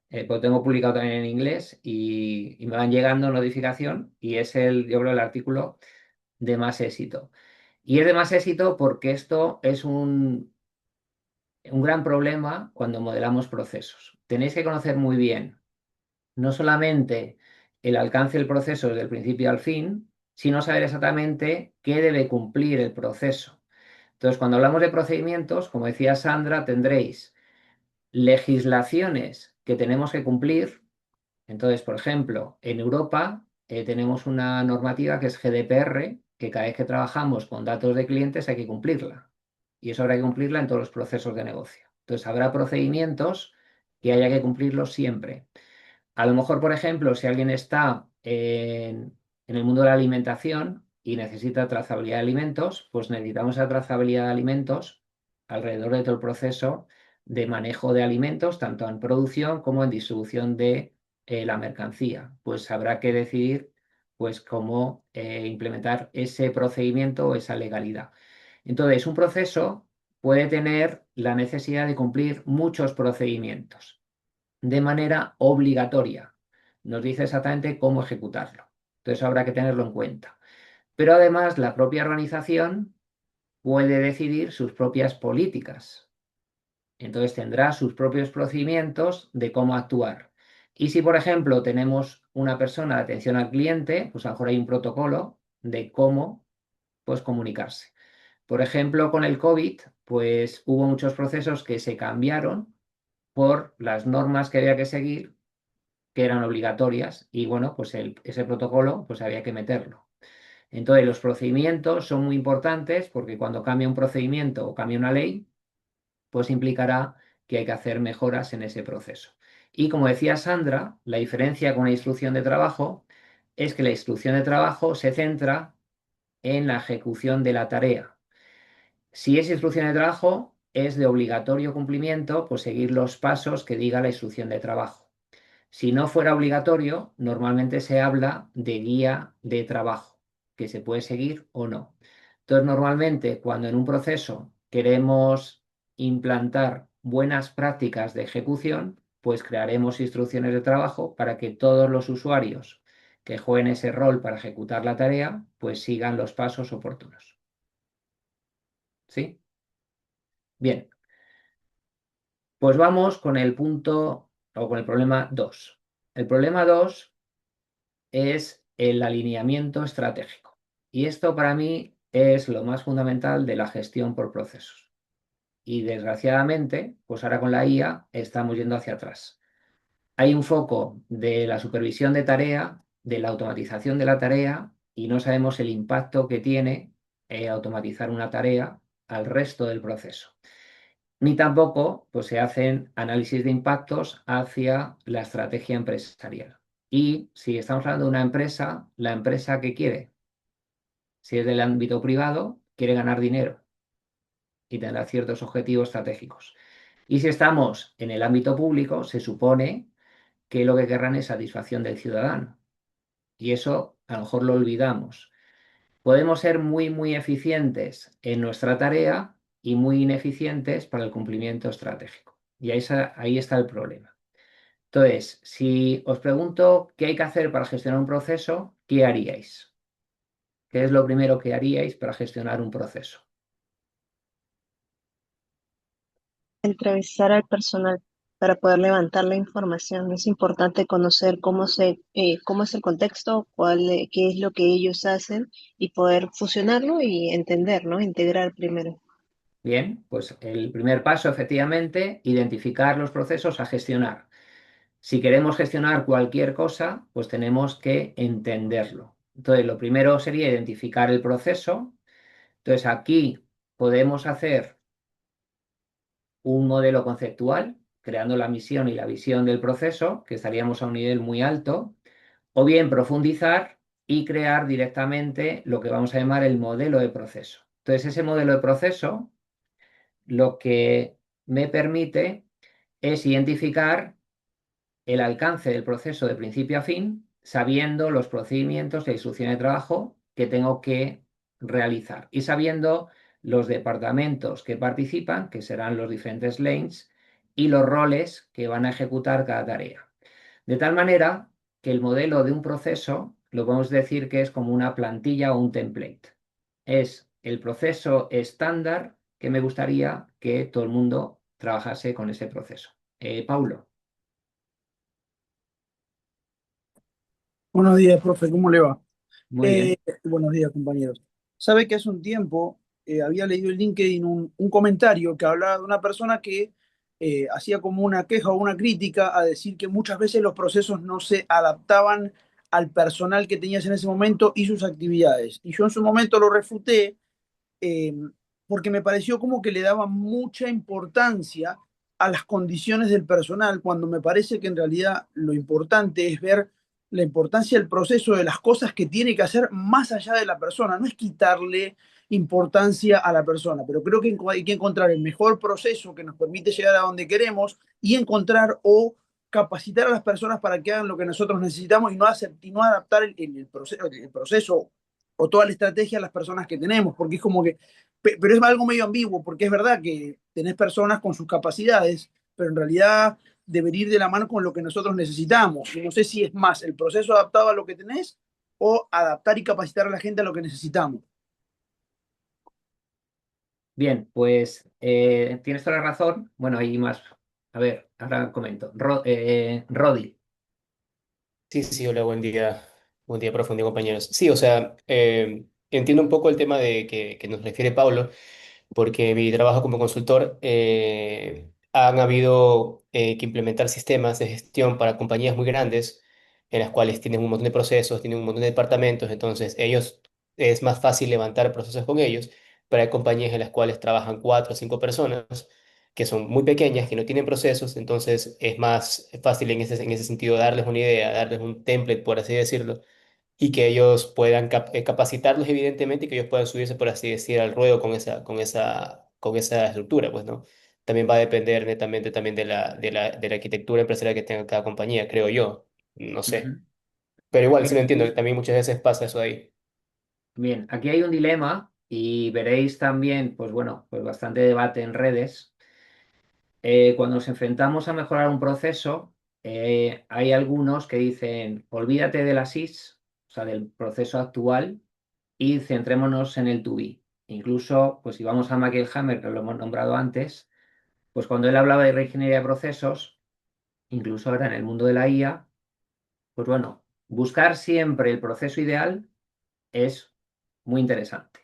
pues lo tengo publicado también en inglés y me van llegando notificación y es yo creo, el artículo de más éxito. Y es de más éxito porque esto es un gran problema cuando modelamos procesos. Tenéis que conocer muy bien no solamente el alcance del proceso desde el principio al fin, sino saber exactamente qué debe cumplir el proceso. Entonces, cuando hablamos de procedimientos, como decía Sandra, tendréis legislaciones que tenemos que cumplir. Entonces, por ejemplo, en Europa tenemos una normativa que es GDPR, que cada vez que trabajamos con datos de clientes hay que cumplirla. Y eso habrá que cumplirla en todos los procesos de negocio. Entonces, habrá procedimientos que haya que cumplirlos siempre. A lo mejor, por ejemplo, si alguien está en el mundo de la alimentación y necesita trazabilidad de alimentos, pues necesitamos esa trazabilidad de alimentos alrededor de todo el proceso de manejo de alimentos, tanto en producción como en distribución de la mercancía. Pues habrá que decidir pues, cómo implementar ese procedimiento o esa legalidad. Entonces, un proceso puede tener la necesidad de cumplir muchos procedimientos de manera obligatoria. Nos dice exactamente cómo ejecutarlo. Entonces habrá que tenerlo en cuenta. Pero además la propia organización puede decidir sus propias políticas. Entonces tendrá sus propios procedimientos de cómo actuar. Y si, por ejemplo, tenemos una persona de atención al cliente, pues a lo mejor hay un protocolo de cómo pues, comunicarse. Por ejemplo, con el COVID, pues hubo muchos procesos que se cambiaron por las normas que había que seguir que eran obligatorias y bueno, pues ese protocolo pues había que meterlo. Entonces los procedimientos son muy importantes porque cuando cambia un procedimiento o cambia una ley, pues implicará que hay que hacer mejoras en ese proceso. Y como decía Sandra, la diferencia con la instrucción de trabajo es que la instrucción de trabajo se centra en la ejecución de la tarea. Si es instrucción de trabajo, es de obligatorio cumplimiento, pues seguir los pasos que diga la instrucción de trabajo. Si no fuera obligatorio, normalmente se habla de guía de trabajo, que se puede seguir o no. Entonces, normalmente cuando en un proceso queremos implantar buenas prácticas de ejecución, pues crearemos instrucciones de trabajo para que todos los usuarios que jueguen ese rol para ejecutar la tarea, pues sigan los pasos oportunos. ¿Sí? Bien, pues vamos con el punto o con el problema 2. El problema 2 es el alineamiento estratégico. Y esto para mí es lo más fundamental de la gestión por procesos. Y desgraciadamente, pues ahora con la IA estamos yendo hacia atrás. Hay un foco de la supervisión de tarea, de la automatización de la tarea, y no sabemos el impacto que tiene automatizar una tarea al resto del proceso. Ni tampoco pues, se hacen análisis de impactos hacia la estrategia empresarial. Y si estamos hablando de una empresa, ¿la empresa qué quiere? Si es del ámbito privado, quiere ganar dinero y tendrá ciertos objetivos estratégicos. Y si estamos en el ámbito público, se supone que lo que querrán es satisfacción del ciudadano. Y eso a lo mejor lo olvidamos. Podemos ser muy, muy eficientes en nuestra tarea y muy ineficientes para el cumplimiento estratégico. Y ahí está el problema. Entonces, si os pregunto qué hay que hacer para gestionar un proceso, ¿qué haríais? ¿Qué es lo primero que haríais para gestionar un proceso?
Entrevistar al personal para poder levantar la información. Es importante conocer cómo es el contexto, qué es lo que ellos hacen y poder fusionarlo y entender, ¿no? Integrar primero.
Bien, pues el primer paso, efectivamente, identificar los procesos a gestionar. Si queremos gestionar cualquier cosa, pues tenemos que entenderlo. Entonces, lo primero sería identificar el proceso. Entonces, aquí podemos hacer un modelo conceptual, creando la misión y la visión del proceso, que estaríamos a un nivel muy alto, o bien profundizar y crear directamente lo que vamos a llamar el modelo de proceso. Entonces, ese modelo de proceso lo que me permite es identificar el alcance del proceso de principio a fin, sabiendo los procedimientos, la instrucción de trabajo que tengo que realizar y sabiendo los departamentos que participan, que serán los diferentes lanes, y los roles que van a ejecutar cada tarea. De tal manera que el modelo de un proceso lo podemos decir que es como una plantilla o un template. Es el proceso estándar que me gustaría que todo el mundo trabajase con ese proceso. Paulo.
Buenos días, profe, ¿cómo le va?
Muy
Eh,
bien.
buenos días, compañeros. Sabe que hace un tiempo había leído en LinkedIn un comentario que hablaba de una persona que hacía como una queja o una crítica a decir que muchas veces los procesos no se adaptaban al personal que tenías en ese momento y sus actividades. Y yo en su momento lo refuté eh, porque me pareció como que le daba mucha importancia a las condiciones del personal, cuando me parece que en realidad lo importante es ver la importancia del proceso, de las cosas que tiene que hacer más allá de la persona. No es quitarle importancia a la persona, pero creo que hay que encontrar el mejor proceso que nos permite llegar a donde queremos y encontrar o capacitar a las personas para que hagan lo que nosotros necesitamos y no adaptar el proceso o toda la estrategia a las personas que tenemos, porque es como que, pero es algo medio ambiguo, porque es verdad que tenés personas con sus capacidades, pero en realidad debería ir de la mano con lo que nosotros necesitamos. Y no sé si es más el proceso adaptado a lo que tenés o adaptar y capacitar a la gente a lo que necesitamos.
Bien, pues tienes toda la razón. Bueno, hay más. A ver, ahora comento. Rodi.
Sí, sí, hola, buen día, profe, buen día, compañeros. Sí, o sea, entiendo un poco el tema que nos refiere Pablo, porque mi trabajo como consultor han habido que implementar sistemas de gestión para compañías muy grandes, en las cuales tienen un montón de procesos, tienen un montón de departamentos, entonces ellos es más fácil levantar procesos con ellos, pero hay compañías en las cuales trabajan 4 o 5 personas que son muy pequeñas, que no tienen procesos, entonces es más fácil en ese sentido darles una idea, darles un template, por así decirlo, y que ellos puedan capacitarlos, evidentemente, y que ellos puedan subirse, por así decir, al ruedo con esa estructura, pues, ¿no? También va a depender netamente también de la arquitectura empresarial que tenga cada compañía, creo yo, no sé.
Ujú.
Pero igual, sí
Bien,
lo entiendo, que también muchas veces pasa eso ahí.
bien, aquí hay un dilema y veréis también, pues bueno, pues bastante debate en redes. Cuando nos enfrentamos a mejorar un proceso, hay algunos que dicen, olvídate de la SIS, o sea, del proceso actual, y centrémonos en el to be. Incluso, pues si vamos a Michael Hammer, que lo hemos nombrado antes, pues cuando él hablaba de reingeniería de procesos, incluso ahora en el mundo de la IA, pues bueno, buscar siempre el proceso ideal es muy interesante.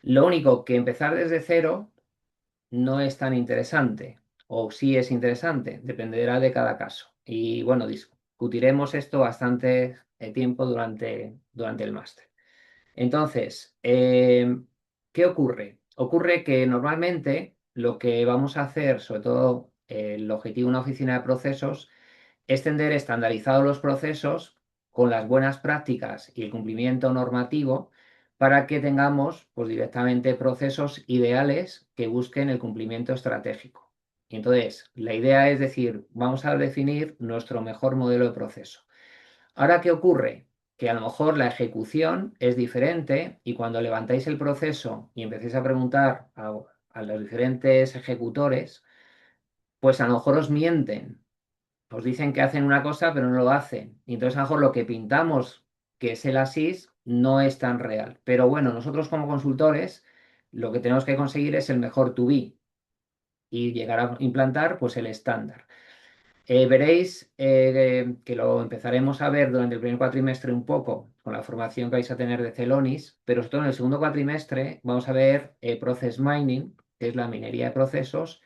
Lo único que empezar desde cero no es tan interesante, o sí es interesante, dependerá de cada caso. Y bueno, discutiremos esto bastante tiempo durante el máster. Entonces, ¿qué ocurre? Ocurre que normalmente lo que vamos a hacer, sobre todo el objetivo de una oficina de procesos, es tender estandarizados los procesos con las buenas prácticas y el cumplimiento normativo para que tengamos pues, directamente procesos ideales que busquen el cumplimiento estratégico. Y entonces, la idea es decir, vamos a definir nuestro mejor modelo de proceso. Ahora, ¿qué ocurre? Que a lo mejor la ejecución es diferente y cuando levantáis el proceso y empecéis a preguntar a los diferentes ejecutores, pues a lo mejor os mienten, os dicen que hacen una cosa pero no lo hacen. Y entonces a lo mejor lo que pintamos, que es el ASIS, no es tan real. Pero bueno, nosotros como consultores lo que tenemos que conseguir es el mejor to be y llegar a implantar pues el estándar. Veréis que lo empezaremos a ver durante el primer cuatrimestre un poco con la formación que vais a tener de Celonis, pero sobre todo en el segundo cuatrimestre vamos a ver Process Mining, que es la minería de procesos,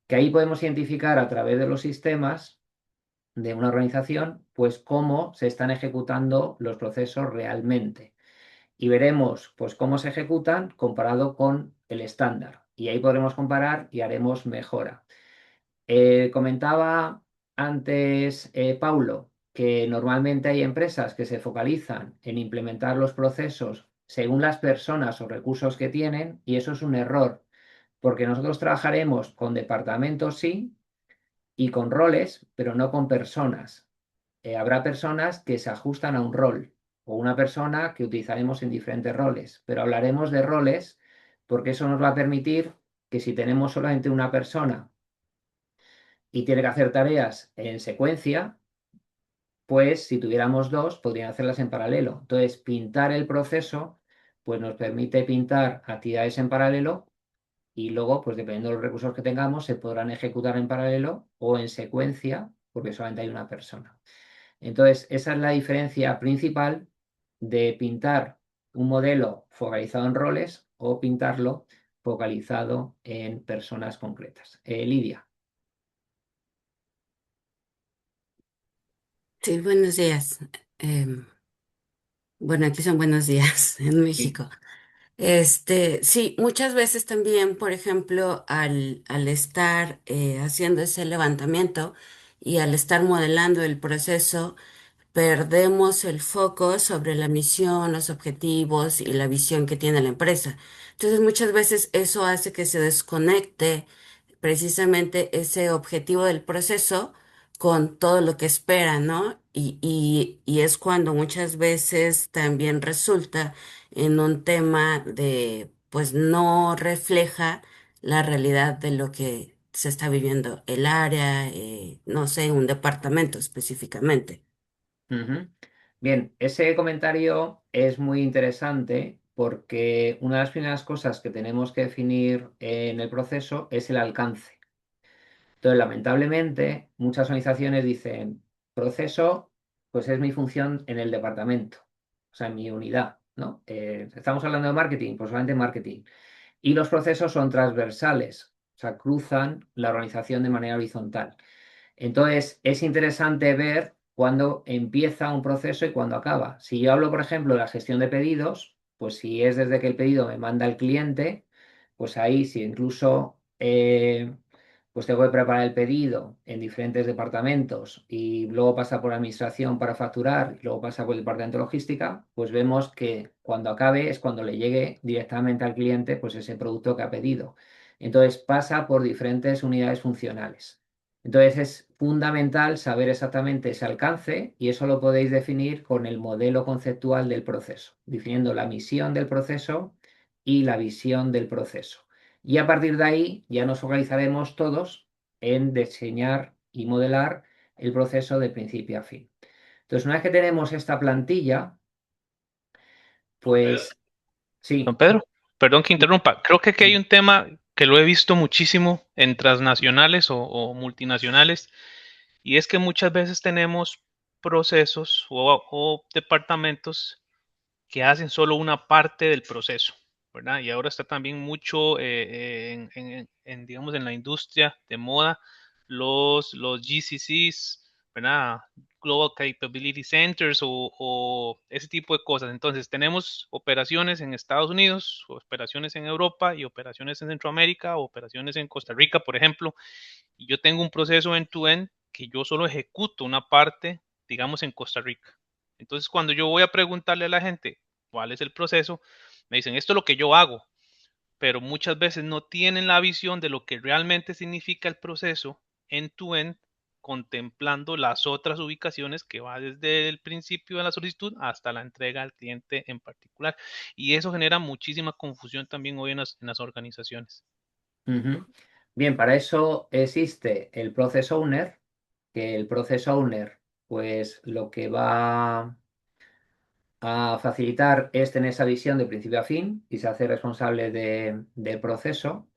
que ahí podemos identificar a través de los sistemas de una organización, pues cómo se están ejecutando los procesos realmente. Y veremos pues cómo se ejecutan comparado con el estándar. Y ahí podremos comparar y haremos mejora. Comentaba antes Paulo que normalmente hay empresas que se focalizan en implementar los procesos según las personas o recursos que tienen y eso es un error, porque nosotros trabajaremos con departamentos, sí, y con roles, pero no con personas. Habrá personas que se ajustan a un rol o una persona que utilizaremos en diferentes roles, pero hablaremos de roles porque eso nos va a permitir que si tenemos solamente una persona y tiene que hacer tareas en secuencia, pues si tuviéramos dos, podrían hacerlas en paralelo. Entonces, pintar el proceso, pues nos permite pintar actividades en paralelo y luego, pues dependiendo de los recursos que tengamos, se podrán ejecutar en paralelo o en secuencia, porque solamente hay una persona. Entonces, esa es la diferencia principal de pintar un modelo focalizado en roles o pintarlo focalizado en personas concretas. Lidia.
Sí, buenos días. Bueno, aquí son buenos días en
Sí.
México. Sí, muchas veces también, por ejemplo, al estar haciendo ese levantamiento y al estar modelando el proceso, perdemos el foco sobre la misión, los objetivos y la visión que tiene la empresa. Entonces, muchas veces eso hace que se desconecte precisamente ese objetivo del proceso con todo lo que espera, ¿no? Y es cuando muchas veces también resulta en un tema de, pues no refleja la realidad de lo que se está viviendo el área, no sé, un departamento específicamente.
Ujú. Bien, ese comentario es muy interesante porque una de las primeras cosas que tenemos que definir en el proceso es el alcance. Entonces, lamentablemente, muchas organizaciones dicen, proceso, pues es mi función en el departamento, o sea, en mi unidad, ¿no? Estamos hablando de marketing, pues solamente marketing. Y los procesos son transversales, o sea, cruzan la organización de manera horizontal. Entonces, es interesante ver cuándo empieza un proceso y cuándo acaba. Si yo hablo, por ejemplo, de la gestión de pedidos, pues si es desde que el pedido me manda el cliente, pues ahí si incluso pues tengo que preparar el pedido en diferentes departamentos y luego pasa por administración para facturar y luego pasa por el departamento de logística, pues vemos que cuando acabe es cuando le llegue directamente al cliente pues ese producto que ha pedido. Entonces pasa por diferentes unidades funcionales. Entonces es fundamental saber exactamente ese alcance y eso lo podéis definir con el modelo conceptual del proceso, definiendo la misión del proceso y la visión del proceso. Y a partir de ahí ya nos organizaremos todos en diseñar y modelar el proceso de principio a fin. Entonces, una vez que tenemos esta plantilla, pues
Don
sí,
Pedro, perdón que interrumpa. Creo que aquí hay un tema que lo he visto muchísimo en transnacionales o multinacionales, y es que muchas veces tenemos procesos o departamentos que hacen solo una parte del proceso, ¿verdad? Y ahora está también mucho digamos, en la industria de moda, los GCCs, ¿verdad? Global Capability Centers o ese tipo de cosas. Entonces, tenemos operaciones en Estados Unidos, operaciones en Europa y operaciones en Centroamérica, operaciones en Costa Rica, por ejemplo, y yo tengo un proceso end-to-end que yo solo ejecuto una parte, digamos, en Costa Rica. Entonces, cuando yo voy a preguntarle a la gente cuál es el proceso, me dicen, esto es lo que yo hago, pero muchas veces no tienen la visión de lo que realmente significa el proceso end-to-end, contemplando las otras ubicaciones que va desde el principio de la solicitud hasta la entrega al cliente en particular. Y eso genera muchísima confusión también hoy en las organizaciones.
Ujú. Bien, para eso existe el Process Owner, que el Process Owner, pues lo que va a facilitar es tener esa visión de principio a fin y se hace responsable del proceso.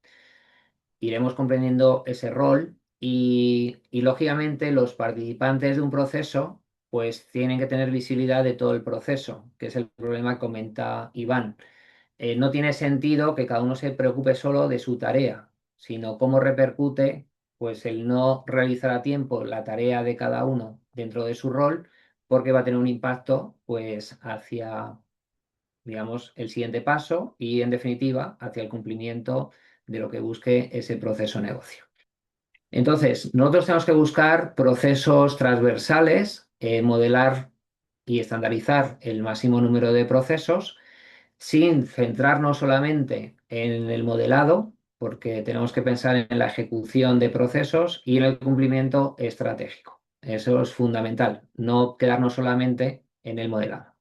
Iremos comprendiendo ese rol y, lógicamente los participantes de un proceso pues tienen que tener visibilidad de todo el proceso, que es el problema que comenta Iván. No tiene sentido que cada uno se preocupe solo de su tarea, sino cómo repercute pues el no realizar a tiempo la tarea de cada uno dentro de su rol, porque va a tener un impacto pues hacia, digamos, el siguiente paso y en definitiva hacia el cumplimiento de lo que busque ese proceso negocio. Entonces, nosotros tenemos que buscar procesos transversales, modelar y estandarizar el máximo número de procesos sin centrarnos solamente en el modelado, porque tenemos que pensar en la ejecución de procesos y en el cumplimiento estratégico. Eso es fundamental, no quedarnos solamente en el modelado.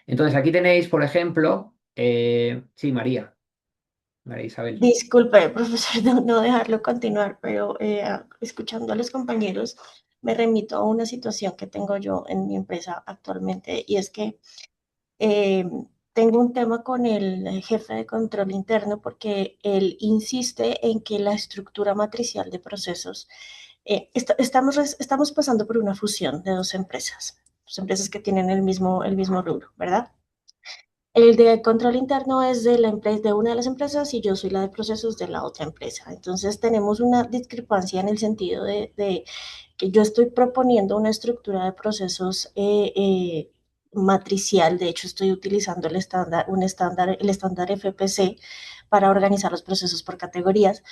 Entonces, aquí tenéis, por ejemplo, sí, María Isabel.
Disculpe, profesor, no dejarlo continuar, pero escuchando a los compañeros, me remito a una situación que tengo yo en mi empresa actualmente, y es que eh, tengo un tema con el jefe de control interno porque él insiste en que la estructura matricial de procesos, estamos pasando por una fusión de dos empresas que tienen el mismo rubro, ¿verdad? El de control interno es de la empresa, de una de las empresas, y yo soy la de procesos de la otra empresa. Entonces tenemos una discrepancia en el sentido de que yo estoy proponiendo una estructura de procesos matricial. De hecho, estoy utilizando el estándar FPC para organizar los procesos por categorías,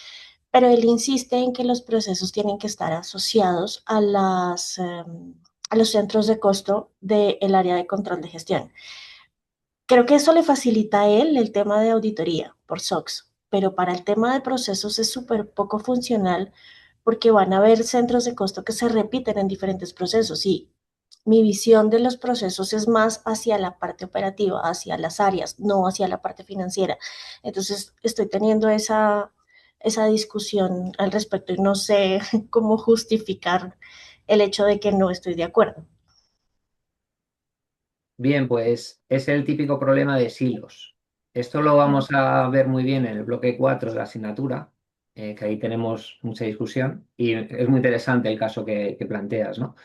pero él insiste en que los procesos tienen que estar asociados a los centros de costo del área de control de gestión. Creo que eso le facilita a él el tema de auditoría por SOX, pero para el tema de procesos es súper poco funcional porque van a haber centros de costo que se repiten en diferentes procesos, y mi visión de los procesos es más hacia la parte operativa, hacia las áreas, no hacia la parte financiera. Entonces estoy teniendo esa discusión al respecto y no sé cómo justificar el hecho de que no estoy de acuerdo.
Bien, pues es el típico problema de silos. Esto lo vamos a ver muy bien en el bloque 4 de la asignatura, que ahí tenemos mucha discusión y es muy interesante el caso que planteas, ¿no?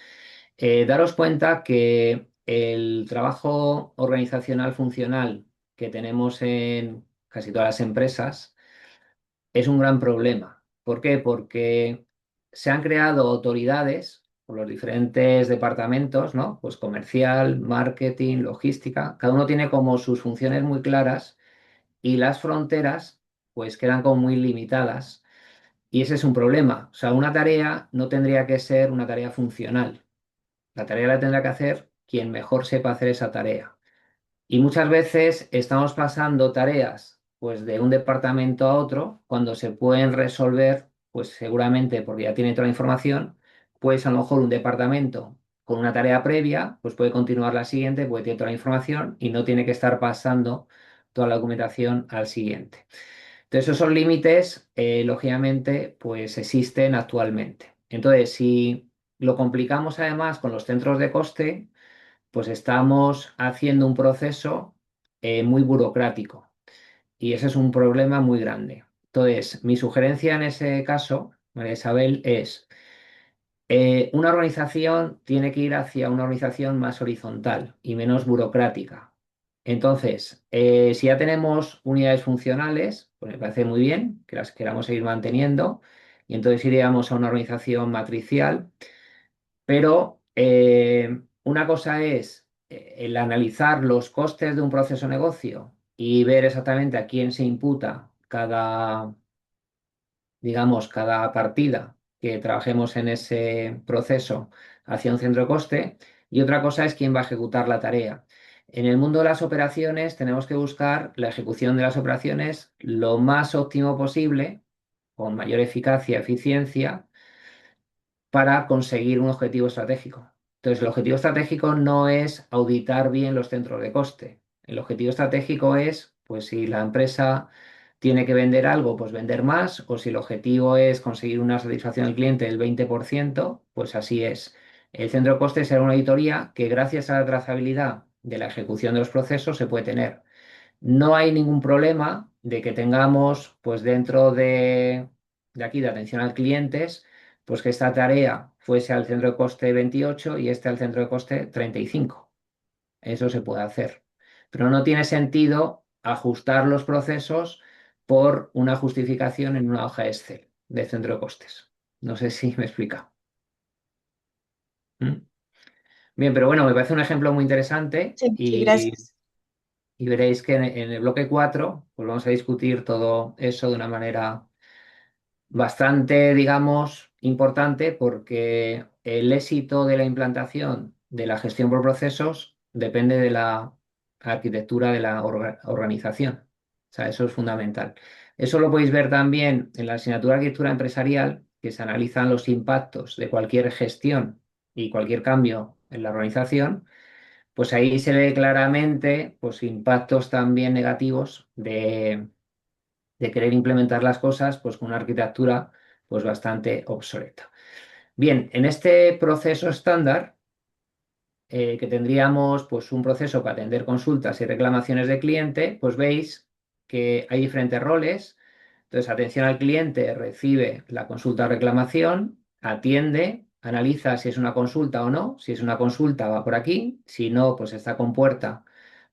Daros cuenta que el trabajo organizacional funcional que tenemos en casi todas las empresas es un gran problema. ¿Por qué? Porque se han creado autoridades por los diferentes departamentos, ¿no? Pues comercial, marketing, logística. Cada uno tiene como sus funciones muy claras y las fronteras pues quedan como muy limitadas. Y ese es un problema. O sea, una tarea no tendría que ser una tarea funcional. La tarea la tendrá que hacer quien mejor sepa hacer esa tarea. Y muchas veces estamos pasando tareas pues de un departamento a otro cuando se pueden resolver, pues seguramente porque ya tiene toda la información, pues a lo mejor un departamento con una tarea previa, pues puede continuar la siguiente, porque tiene toda la información y no tiene que estar pasando toda la documentación al siguiente. Entonces esos límites, lógicamente, pues existen actualmente. Entonces, si lo complicamos además con los centros de coste, pues estamos haciendo un proceso muy burocrático y ese es un problema muy grande. Entonces, mi sugerencia en ese caso, María Isabel, es una organización tiene que ir hacia una organización más horizontal y menos burocrática. Entonces, si ya tenemos unidades funcionales, pues me parece muy bien que las queramos seguir manteniendo y entonces iríamos a una organización matricial, pero una cosa es el analizar los costes de un proceso negocio y ver exactamente a quién se imputa cada, digamos, cada partida que trabajemos en ese proceso hacia un centro de coste, y otra cosa es quién va a ejecutar la tarea. En el mundo de las operaciones tenemos que buscar la ejecución de las operaciones lo más óptimo posible, con mayor eficacia, eficiencia, para conseguir un objetivo estratégico. Entonces, el objetivo estratégico no es auditar bien los centros de coste. El objetivo estratégico es, pues si la empresa tiene que vender algo, pues vender más, o si el objetivo es conseguir una satisfacción del cliente del 20%, pues así es. El centro de costes será una auditoría que gracias a la trazabilidad de la ejecución de los procesos se puede tener. No hay ningún problema de que tengamos, pues dentro de aquí, de atención al clientes, pues que esta tarea fuese al centro de coste 28 y este al centro de coste 35. Eso se puede hacer. Pero no tiene sentido ajustar los procesos por una justificación en una hoja Excel de centro de costes. No sé si me explica. ¿Mm? Bien, pero bueno, me parece un ejemplo muy interesante
Sí, sí, gracias.
y veréis que en el bloque 4 pues vamos a discutir todo eso de una manera bastante, digamos, importante porque el éxito de la implantación de la gestión por procesos depende de la arquitectura de la organización. O sea, eso es fundamental. Eso lo podéis ver también en la asignatura de arquitectura empresarial, que se analizan los impactos de cualquier gestión y cualquier cambio en la organización. Pues ahí se ve claramente pues, impactos también negativos de querer implementar las cosas pues, con una arquitectura pues, bastante obsoleta. Bien, en este proceso estándar, que tendríamos pues, un proceso para atender consultas y reclamaciones de cliente, pues veis que hay diferentes roles. Entonces, atención al cliente recibe la consulta o reclamación, atiende, analiza si es una consulta o no. Si es una consulta, va por aquí. Si no, pues está con puerta,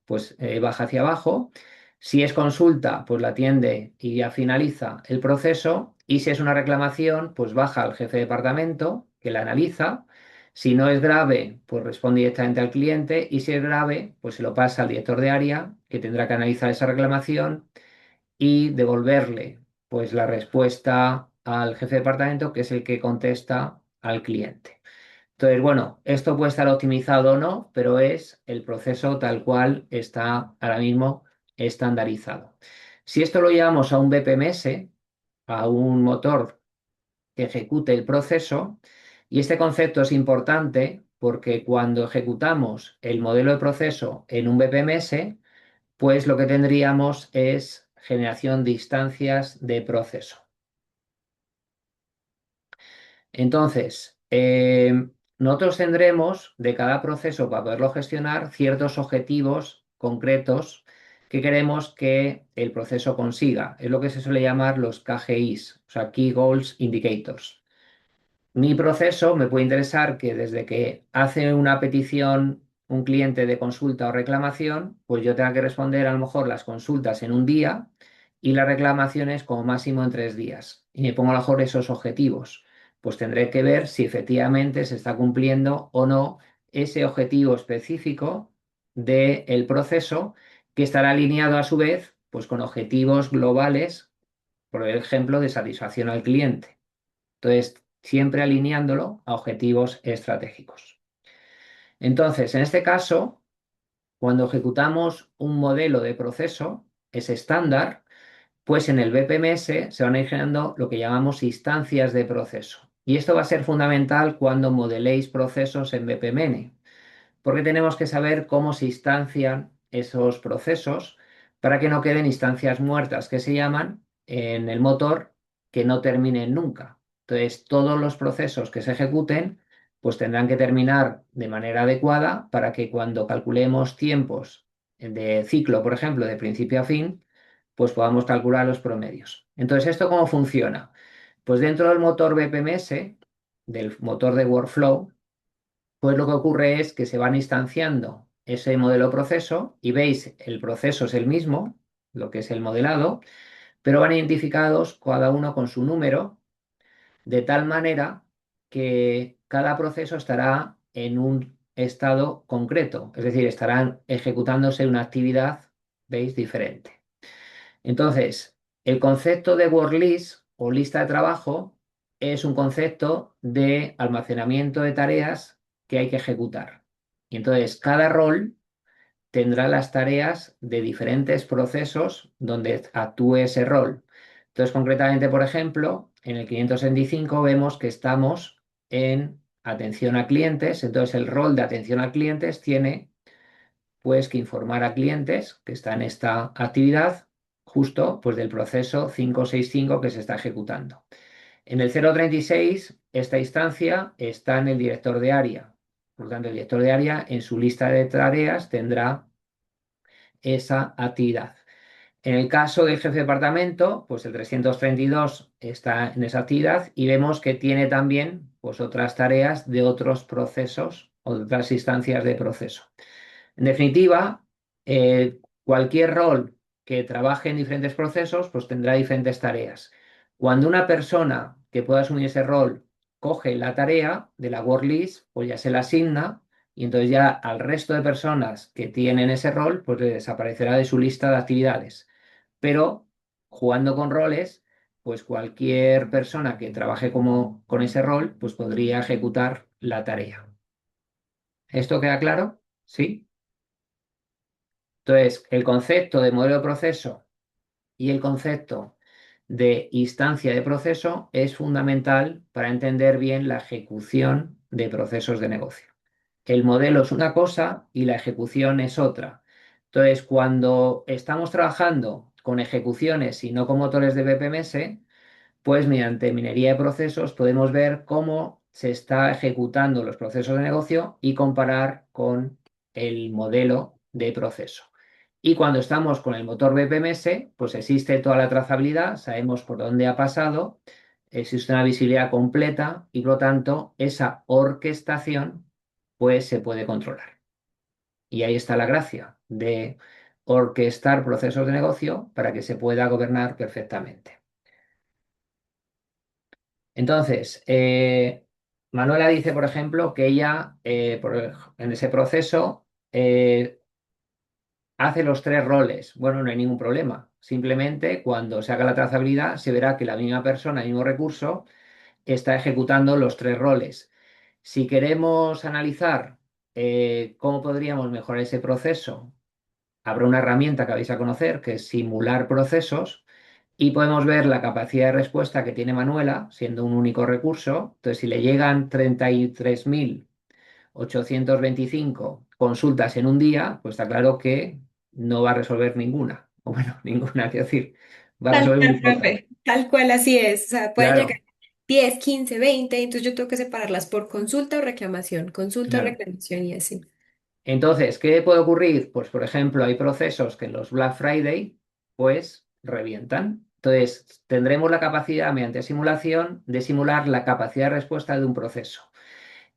pues baja hacia abajo. Si es consulta, pues la atiende y ya finaliza el proceso. Y si es una reclamación, pues baja al jefe de departamento, que la analiza. Si no es grave, pues responde directamente al cliente. Y si es grave, pues se lo pasa al director de área, que tendrá que analizar esa reclamación y devolverle pues la respuesta al jefe de departamento, que es el que contesta al cliente. Entonces, bueno, esto puede estar optimizado o no, pero es el proceso tal cual está ahora mismo estandarizado. Si esto lo llevamos a un BPMS, a un motor que ejecute el proceso, y este concepto es importante porque cuando ejecutamos el modelo de proceso en un BPMS, pues lo que tendríamos es generación de instancias de proceso. Entonces, nosotros tendremos de cada proceso para poderlo gestionar ciertos objetivos concretos que queremos que el proceso consiga. Es lo que se suele llamar los KGIs, o sea, Key Goals Indicators. Mi proceso me puede interesar que desde que hace una petición un cliente de consulta o reclamación, pues yo tenga que responder a lo mejor las consultas en un día y las reclamaciones como máximo en 3 días. Y me pongo a lo mejor esos objetivos. Pues tendré que ver si efectivamente se está cumpliendo o no ese objetivo específico del proceso, que estará alineado a su vez pues con objetivos globales, por ejemplo, de satisfacción al cliente. Entonces, siempre alineándolo a objetivos estratégicos. Entonces, en este caso, cuando ejecutamos un modelo de proceso, es estándar, pues en el BPMS se van a ir generando lo que llamamos instancias de proceso. Y esto va a ser fundamental cuando modeléis procesos en BPMN, porque tenemos que saber cómo se instancian esos procesos para que no queden instancias muertas, que se llaman en el motor, que no terminen nunca. Entonces, todos los procesos que se ejecuten, pues tendrán que terminar de manera adecuada para que cuando calculemos tiempos de ciclo, por ejemplo, de principio a fin, pues podamos calcular los promedios. Entonces, ¿esto cómo funciona? Pues dentro del motor BPMS, del motor de workflow, pues lo que ocurre es que se van instanciando ese modelo proceso y veis el proceso es el mismo, lo que es el modelado, pero van identificados cada uno con su número, de tal manera que cada proceso estará en un estado concreto, es decir, estarán ejecutándose una actividad, ¿veis? Diferente. Entonces, el concepto de word list o lista de trabajo es un concepto de almacenamiento de tareas que hay que ejecutar. Y entonces, cada rol tendrá las tareas de diferentes procesos donde actúe ese rol. Entonces, concretamente, por ejemplo, en el 565 vemos que estamos en atención a clientes. Entonces, el rol de atención a clientes tiene pues que informar a clientes que está en esta actividad justo pues del proceso 565 que se está ejecutando. En el 036, esta instancia está en el director de área. Por lo tanto, el director de área en su lista de tareas tendrá esa actividad. En el caso del jefe de departamento, pues el 332 está en esa actividad y vemos que tiene también pues, otras tareas de otros procesos o de otras instancias de proceso. En definitiva, cualquier rol que trabaje en diferentes procesos, pues tendrá diferentes tareas. Cuando una persona que pueda asumir ese rol coge la tarea de la work list, pues ya se la asigna y entonces ya al resto de personas que tienen ese rol, pues le desaparecerá de su lista de actividades. Pero jugando con roles, pues cualquier persona que trabaje con ese rol, pues podría ejecutar la tarea. ¿Esto queda claro? ¿Sí? Entonces, el concepto de modelo de proceso y el concepto de instancia de proceso es fundamental para entender bien la ejecución de procesos de negocio. El modelo es una cosa y la ejecución es otra. Entonces, cuando estamos trabajando con ejecuciones y no con motores de BPMS, pues mediante minería de procesos podemos ver cómo se está ejecutando los procesos de negocio y comparar con el modelo de proceso. Y cuando estamos con el motor BPMS, pues existe toda la trazabilidad, sabemos por dónde ha pasado, existe una visibilidad completa y por lo tanto esa orquestación pues se puede controlar. Y ahí está la gracia de orquestar procesos de negocio para que se pueda gobernar perfectamente. Entonces, Manuela dice, por ejemplo, que ella en ese proceso hace los 3 roles. Bueno, no hay ningún problema. Simplemente cuando se haga la trazabilidad se verá que la misma persona, el mismo recurso, está ejecutando los 3 roles. Si queremos analizar cómo podríamos mejorar ese proceso, habrá una herramienta que vais a conocer que es simular procesos y podemos ver la capacidad de respuesta que tiene Manuela siendo un único recurso. Entonces, si le llegan 33.825 consultas en un día, pues está claro que no va a resolver ninguna. O bueno, ninguna, quiero decir, va a
Tal
resolver muy
cual,
pocas.
profe, tal cual así es. O sea, pueden llegar
Claro,
10, 15, 20, entonces yo tengo que separarlas por consulta o
claro.
reclamación y así.
Entonces, ¿qué puede ocurrir? Pues, por ejemplo, hay procesos que en los Black Friday, pues, revientan. Entonces, tendremos la capacidad, mediante simulación, de simular la capacidad de respuesta de un proceso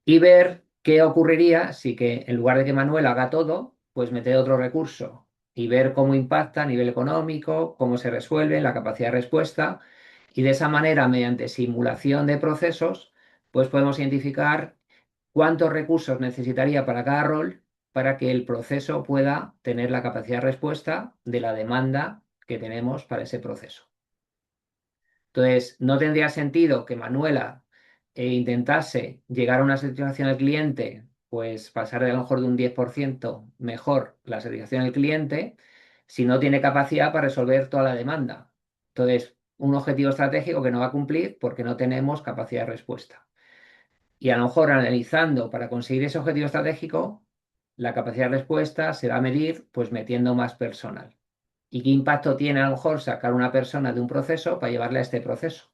y ver qué ocurriría si que en lugar de que Manuel haga todo, pues meter otro recurso y ver cómo impacta a nivel económico, cómo se resuelve, la capacidad de respuesta. Y de esa manera, mediante simulación de procesos, pues podemos identificar cuántos recursos necesitaría para cada rol para que el proceso pueda tener la capacidad de respuesta de la demanda que tenemos para ese proceso. Entonces, no tendría sentido que Manuela intentase llegar a una satisfacción del cliente, pues pasar de a lo mejor de un 10% mejor la satisfacción del cliente, si no tiene capacidad para resolver toda la demanda. Entonces, un objetivo estratégico que no va a cumplir porque no tenemos capacidad de respuesta. Y a lo mejor analizando para conseguir ese objetivo estratégico, la capacidad de respuesta se va a medir pues metiendo más personal. ¿Y qué impacto tiene a lo mejor sacar una persona de un proceso para llevarle a este proceso?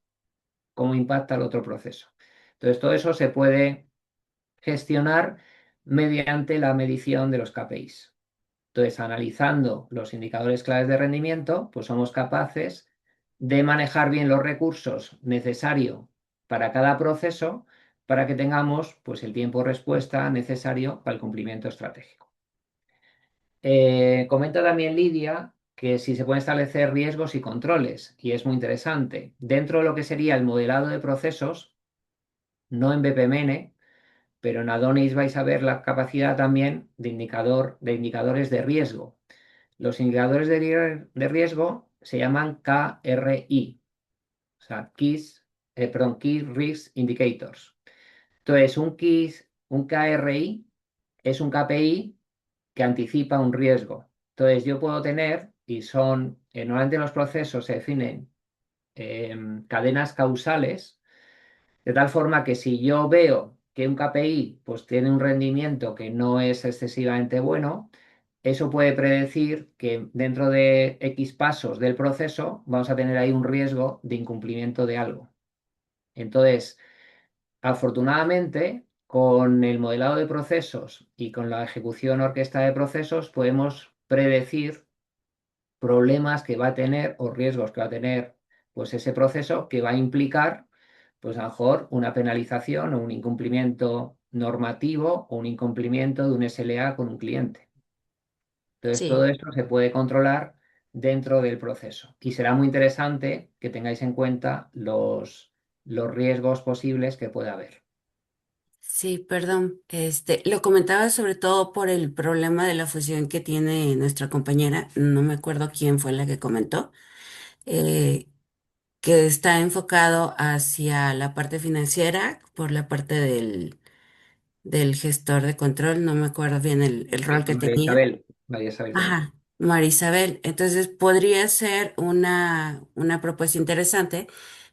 ¿Cómo impacta el otro proceso? Entonces, todo eso se puede gestionar mediante la medición de los KPIs. Entonces, analizando los indicadores claves de rendimiento, pues somos capaces de manejar bien los recursos necesarios para cada proceso para que tengamos pues, el tiempo de respuesta necesario para el cumplimiento estratégico. Comenta también Lidia que si se pueden establecer riesgos y controles, y es muy interesante. Dentro de lo que sería el modelado de procesos, no en BPMN, pero en Adonis vais a ver la capacidad también de indicadores de riesgo. Los indicadores de riesgo se llaman KRI, o sea, Key Risk Indicators. Entonces, un KRI es un KPI que anticipa un riesgo. Entonces, yo puedo tener, y son, normalmente en los procesos se definen cadenas causales, de tal forma que si yo veo que un KPI pues, tiene un rendimiento que no es excesivamente bueno, eso puede predecir que dentro de X pasos del proceso vamos a tener ahí un riesgo de incumplimiento de algo. Entonces, afortunadamente, con el modelado de procesos y con la ejecución orquesta de procesos, podemos predecir problemas que va a tener o riesgos que va a tener pues ese proceso que va a implicar pues a lo mejor una penalización o un incumplimiento normativo o un incumplimiento de un SLA con un cliente. Entonces todo
Sí.
esto se puede controlar dentro del proceso y será muy interesante que tengáis en cuenta los riesgos posibles que pueda haber.
Sí, perdón. Lo comentaba sobre todo por el problema de la fusión que tiene nuestra compañera, no me acuerdo quién fue la que comentó, eh, que está enfocado hacia la parte financiera por la parte del gestor de control, no me acuerdo bien el rol que
María
tenía.
Isabel, María Isabel se llama.
Ajá, Marisabel. Entonces podría ser una propuesta interesante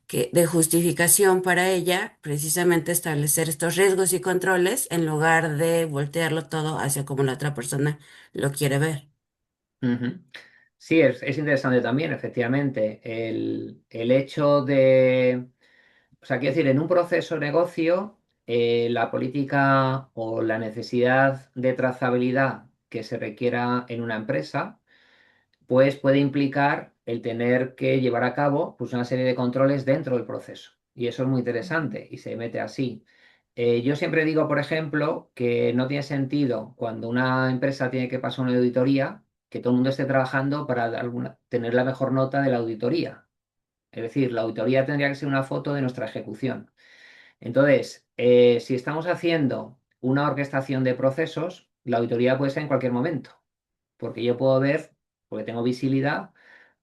que, de justificación para ella, precisamente establecer estos riesgos y controles en lugar de voltearlo todo hacia como la otra persona lo quiere ver.
Ujú. Sí, es interesante también, efectivamente, el hecho de, o sea, quiero decir, en un proceso de negocio, la política o la necesidad de trazabilidad que se requiera en una empresa, pues puede implicar el tener que llevar a cabo pues, una serie de controles dentro del proceso. Y eso es muy interesante y se mete así. Yo siempre digo, por ejemplo, que no tiene sentido cuando una empresa tiene que pasar una auditoría que todo el mundo esté trabajando para tener la mejor nota de la auditoría. Es decir, la auditoría tendría que ser una foto de nuestra ejecución. Entonces, si estamos haciendo una orquestación de procesos, la auditoría puede ser en cualquier momento, porque yo puedo ver, porque tengo visibilidad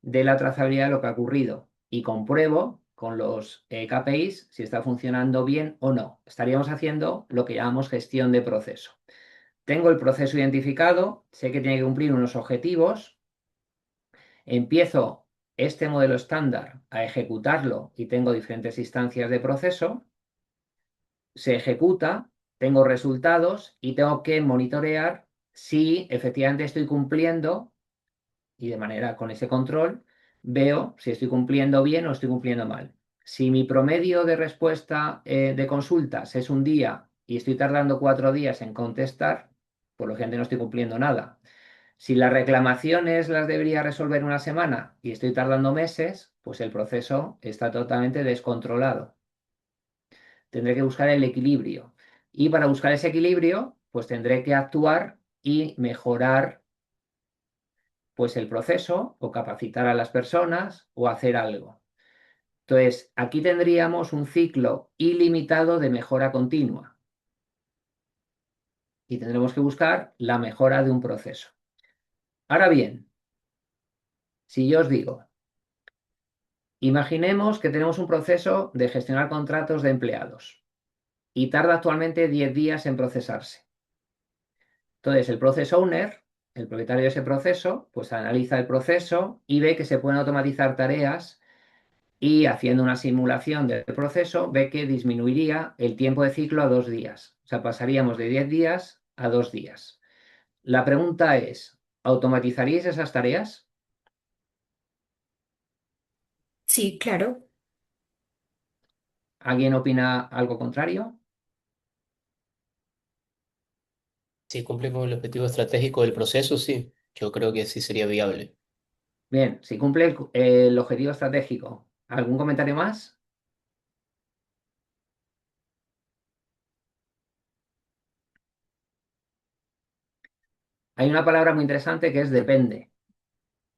de la trazabilidad de lo que ha ocurrido y compruebo con los KPIs si está funcionando bien o no. Estaríamos haciendo lo que llamamos gestión de proceso. Tengo el proceso identificado, sé que tiene que cumplir unos objetivos, empiezo este modelo estándar a ejecutarlo y tengo diferentes instancias de proceso, se ejecuta, tengo resultados y tengo que monitorear si efectivamente estoy cumpliendo y de manera con ese control veo si estoy cumpliendo bien o estoy cumpliendo mal. Si mi promedio de respuesta de consultas es un día y estoy tardando 4 días en contestar, por lo general no estoy cumpliendo nada. Si las reclamaciones las debería resolver una semana y estoy tardando meses, pues el proceso está totalmente descontrolado. Tendré que buscar el equilibrio. Y para buscar ese equilibrio, pues tendré que actuar y mejorar pues el proceso o capacitar a las personas o hacer algo. Entonces, aquí tendríamos un ciclo ilimitado de mejora continua y tendremos que buscar la mejora de un proceso. Ahora bien, si yo os digo, imaginemos que tenemos un proceso de gestionar contratos de empleados y tarda actualmente 10 días en procesarse. Entonces, el process owner, el propietario de ese proceso, pues analiza el proceso y ve que se pueden automatizar tareas y haciendo una simulación del proceso ve que disminuiría el tiempo de ciclo a 2 días. O sea, pasaríamos de 10 días a 2 días. La pregunta es, ¿automatizaríais esas tareas?
Sí, claro.
¿Alguien opina algo contrario?
Si cumple con el objetivo estratégico del proceso, sí, yo creo que sí sería viable.
Bien, si cumple el objetivo estratégico. ¿Algún comentario más? Hay una palabra muy interesante que es depende. ¿Vale?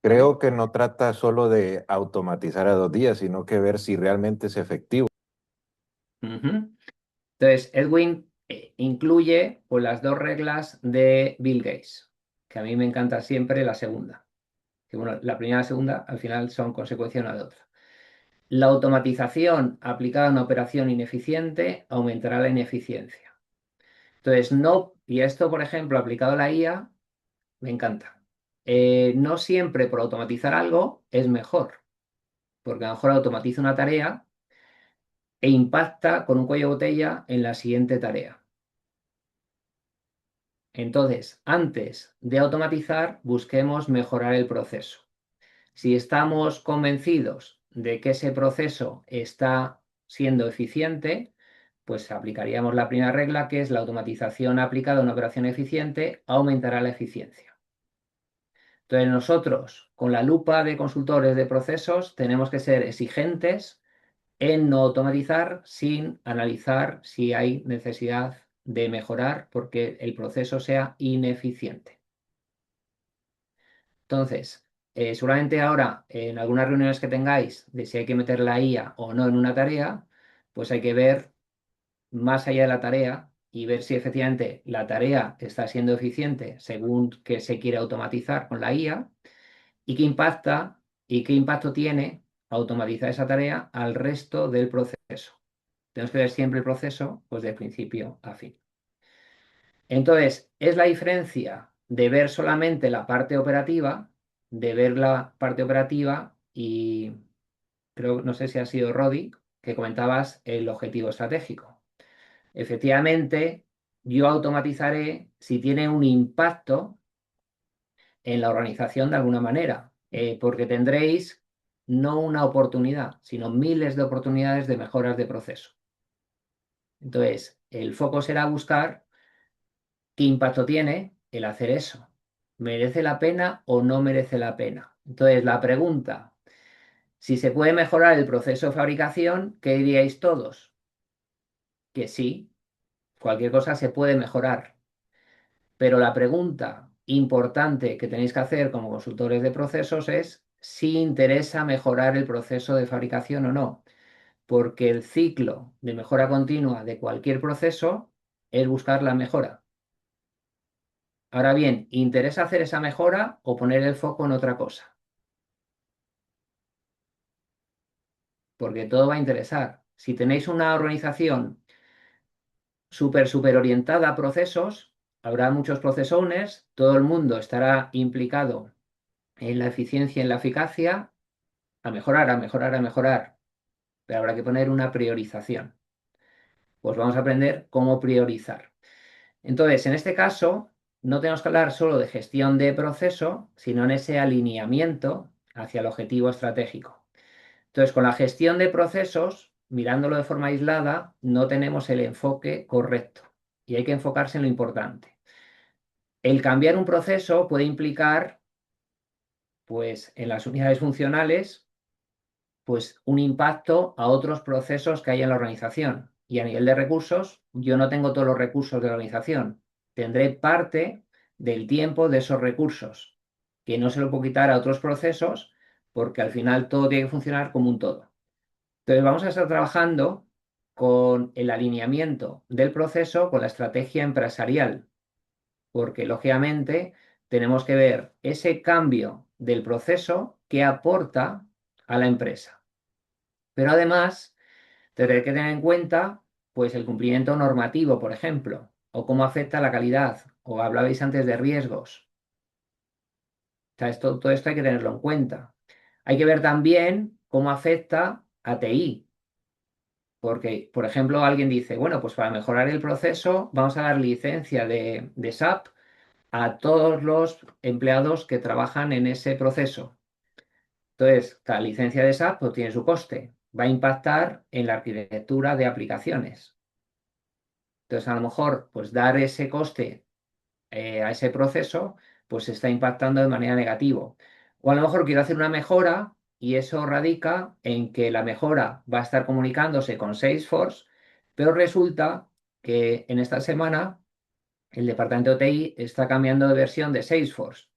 Creo que no trata solo de automatizar a 2 días, sino que ver si realmente es efectivo.
Ujú. Entonces, Edwin incluye pues, las dos reglas de Bill Gates, que a mí me encanta siempre la segunda. Que bueno, la primera y la segunda al final son consecuencia una de otra. La automatización aplicada a una operación ineficiente aumentará la ineficiencia. Entonces, no, y esto, por ejemplo, aplicado a la IA, me encanta. No siempre por automatizar algo es mejor, porque a lo mejor automatiza una tarea e impacta con un cuello de botella en la siguiente tarea. Entonces, antes de automatizar, busquemos mejorar el proceso. Si estamos convencidos de que ese proceso está siendo eficiente, pues aplicaríamos la primera regla, que es la automatización aplicada a una operación eficiente aumentará la eficiencia. Entonces nosotros, con la lupa de consultores de procesos, tenemos que ser exigentes en no automatizar sin analizar si hay necesidad de mejorar porque el proceso sea ineficiente. Entonces, seguramente ahora en algunas reuniones que tengáis de si hay que meter la IA o no en una tarea, pues hay que ver más allá de la tarea y ver si efectivamente la tarea está siendo eficiente según que se quiere automatizar con la IA y qué impacto tiene automatizar esa tarea al resto del proceso. Tenemos que ver siempre el proceso pues de principio a fin. Entonces, es la diferencia de ver solamente la parte operativa, de ver la parte operativa y creo, no sé si ha sido Rodi, que comentabas el objetivo estratégico. Efectivamente, yo automatizaré si tiene un impacto en la organización de alguna manera, porque tendréis no una oportunidad, sino miles de oportunidades de mejoras de proceso. Entonces, el foco será buscar qué impacto tiene el hacer eso. ¿Merece la pena o no merece la pena? Entonces, la pregunta, si se puede mejorar el proceso de fabricación, ¿qué diríais todos? Que sí, cualquier cosa se puede mejorar. Pero la pregunta importante que tenéis que hacer como consultores de procesos es si interesa mejorar el proceso de fabricación o no, porque el ciclo de mejora continua de cualquier proceso es buscar la mejora. Ahora bien, ¿interesa hacer esa mejora o poner el foco en otra cosa? Porque todo va a interesar. Si tenéis una organización súper orientada a procesos, habrá muchos process owners, todo el mundo estará implicado en la eficiencia y en la eficacia, a mejorar, a mejorar, a mejorar, pero habrá que poner una priorización. Pues vamos a aprender cómo priorizar. Entonces, en este caso, no tenemos que hablar solo de gestión de proceso, sino en ese alineamiento hacia el objetivo estratégico. Entonces, con la gestión de procesos, mirándolo de forma aislada, no tenemos el enfoque correcto y hay que enfocarse en lo importante. El cambiar un proceso puede implicar, pues, en las unidades funcionales, pues un impacto a otros procesos que hay en la organización. Y a nivel de recursos, yo no tengo todos los recursos de la organización. Tendré parte del tiempo de esos recursos, que no se lo puedo quitar a otros procesos, porque al final todo tiene que funcionar como un todo. Entonces vamos a estar trabajando con el alineamiento del proceso con la estrategia empresarial, porque lógicamente tenemos que ver ese cambio del proceso que aporta a la empresa. Pero además, tendré que tener en cuenta pues, el cumplimiento normativo, por ejemplo, o cómo afecta la calidad, o hablabais antes de riesgos. O sea, todo esto hay que tenerlo en cuenta. Hay que ver también cómo afecta a TI, porque, por ejemplo, alguien dice, bueno, pues para mejorar el proceso vamos a dar licencia de SAP a todos los empleados que trabajan en ese proceso. Entonces, cada licencia de SAP pues, tiene su coste. Va a impactar en la arquitectura de aplicaciones. Entonces, a lo mejor, pues dar ese coste a ese proceso, pues está impactando de manera negativa. O a lo mejor quiero hacer una mejora y eso radica en que la mejora va a estar comunicándose con Salesforce, pero resulta que en esta semana el departamento de TI está cambiando de versión de Salesforce.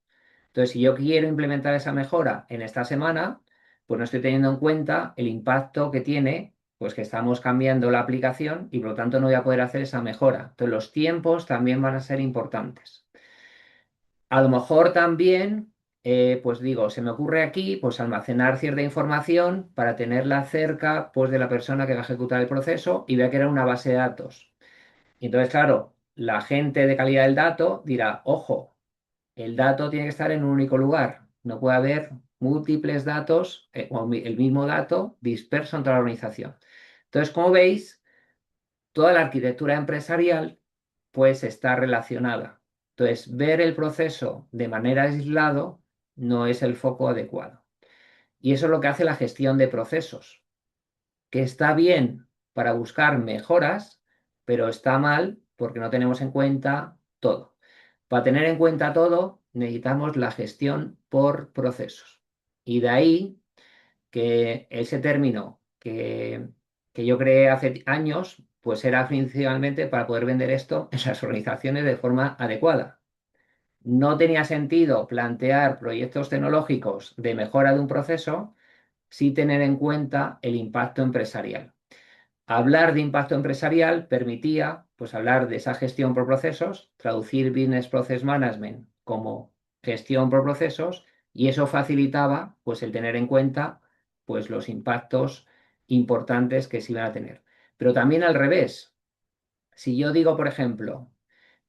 Entonces, si yo quiero implementar esa mejora en esta semana, pues no estoy teniendo en cuenta el impacto que tiene, pues que estamos cambiando la aplicación y por lo tanto no voy a poder hacer esa mejora. Entonces, los tiempos también van a ser importantes. A lo mejor también, pues digo, se me ocurre aquí, pues almacenar cierta información para tenerla cerca, pues de la persona que va a ejecutar el proceso y vea que era una base de datos. Y entonces, claro, la gente de calidad del dato dirá, ojo, el dato tiene que estar en un único lugar. No puede haber múltiples datos o el mismo dato disperso en toda la organización. Entonces, como veis, toda la arquitectura empresarial pues está relacionada. Entonces, ver el proceso de manera aislado no es el foco adecuado. Y eso es lo que hace la gestión de procesos, que está bien para buscar mejoras, pero está mal porque no tenemos en cuenta todo. Para tener en cuenta todo, necesitamos la gestión por procesos. Y de ahí que ese término que yo creé hace años, pues era principalmente para poder vender esto en las organizaciones de forma adecuada. No tenía sentido plantear proyectos tecnológicos de mejora de un proceso sin tener en cuenta el impacto empresarial. Hablar de impacto empresarial permitía, pues, hablar de esa gestión por procesos, traducir Business Process Management como gestión por procesos, y eso facilitaba, pues, el tener en cuenta, pues, los impactos importantes que se iban a tener. Pero también al revés. Si yo digo, por ejemplo,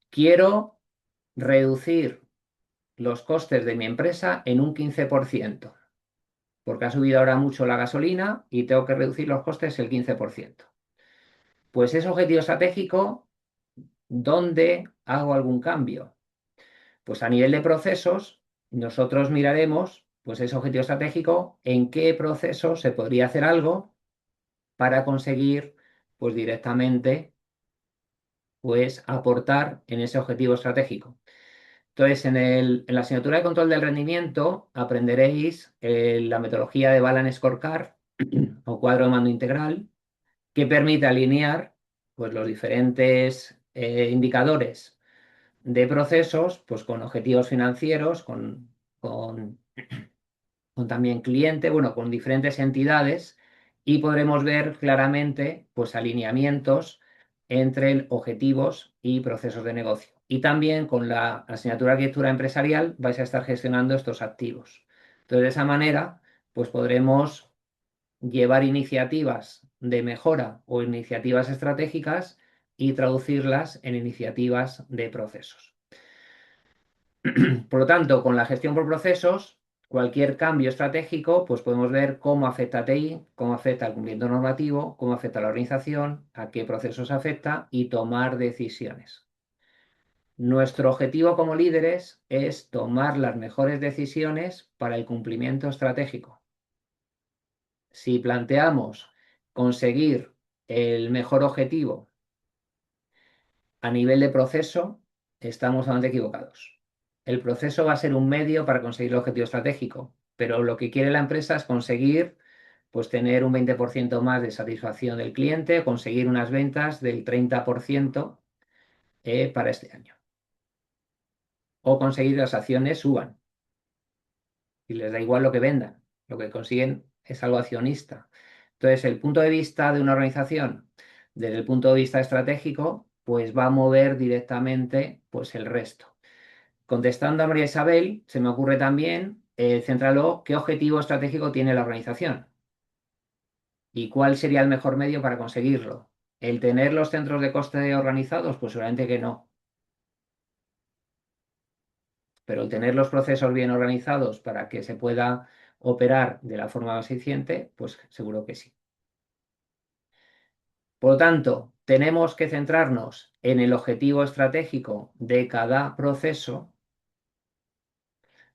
quiero reducir los costes de mi empresa en un 15%, porque ha subido ahora mucho la gasolina y tengo que reducir los costes el 15%. Pues ese objetivo estratégico, ¿dónde hago algún cambio? Pues a nivel de procesos, nosotros miraremos, pues ese objetivo estratégico, en qué proceso se podría hacer algo para conseguir, pues directamente, pues aportar en ese objetivo estratégico. Entonces, en la asignatura de control del rendimiento aprenderéis la metodología de Balance Scorecard o cuadro de mando integral, que permite alinear, pues, los diferentes indicadores de procesos, pues con objetivos financieros, con, con también cliente, bueno, con diferentes entidades, y podremos ver claramente, pues, alineamientos entre objetivos y procesos de negocio. Y también con la asignatura de arquitectura empresarial vais a estar gestionando estos activos. Entonces, de esa manera, pues podremos llevar iniciativas de mejora o iniciativas estratégicas y traducirlas en iniciativas de procesos. Por lo tanto, con la gestión por procesos, cualquier cambio estratégico, pues podemos ver cómo afecta a TI, cómo afecta al cumplimiento normativo, cómo afecta a la organización, a qué procesos afecta y tomar decisiones. Nuestro objetivo como líderes es tomar las mejores decisiones para el cumplimiento estratégico. Si planteamos conseguir el mejor objetivo a nivel de proceso, estamos bastante equivocados. El proceso va a ser un medio para conseguir el objetivo estratégico, pero lo que quiere la empresa es conseguir, pues, tener un 20% más de satisfacción del cliente, conseguir unas ventas del 30% para este año, o conseguir que las acciones suban. Y les da igual lo que vendan, lo que consiguen es algo accionista. Entonces, el punto de vista de una organización, desde el punto de vista estratégico, pues va a mover directamente, pues, el resto. Contestando a María Isabel, se me ocurre también, centrarlo, qué objetivo estratégico tiene la organización y cuál sería el mejor medio para conseguirlo. ¿El tener los centros de coste organizados? Pues seguramente que no. Pero el tener los procesos bien organizados para que se pueda operar de la forma más eficiente, pues seguro que sí. Por lo tanto, tenemos que centrarnos en el objetivo estratégico de cada proceso,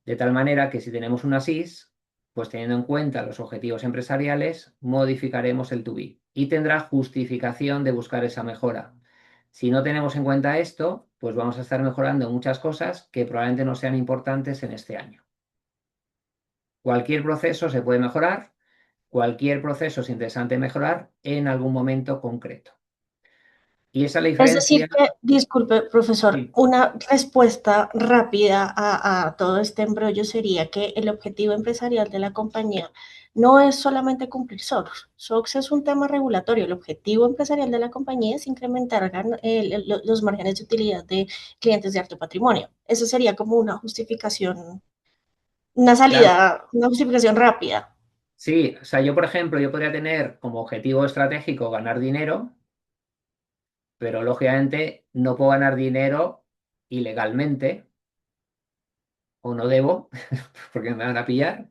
de tal manera que si tenemos una SIS, pues teniendo en cuenta los objetivos empresariales, modificaremos el to be y tendrá justificación de buscar esa mejora. Si no tenemos en cuenta esto, pues vamos a estar mejorando muchas cosas que probablemente no sean importantes en este año. Cualquier proceso se puede mejorar, cualquier proceso es interesante mejorar en algún momento concreto. Y esa es la
Es decir
diferencia.
que, disculpe, profesor,
Sí,
una respuesta rápida a todo este embrollo sería que el objetivo empresarial de la compañía no es solamente cumplir SOX. SOX es un tema regulatorio. El objetivo empresarial de la compañía es incrementar los márgenes de utilidad de clientes de alto patrimonio. Eso sería como una justificación,
claro.
una justificación rápida.
Sí, o sea, yo, por ejemplo, yo podría tener como objetivo estratégico ganar dinero, pero lógicamente no puedo ganar dinero ilegalmente, o no debo, porque me van a pillar.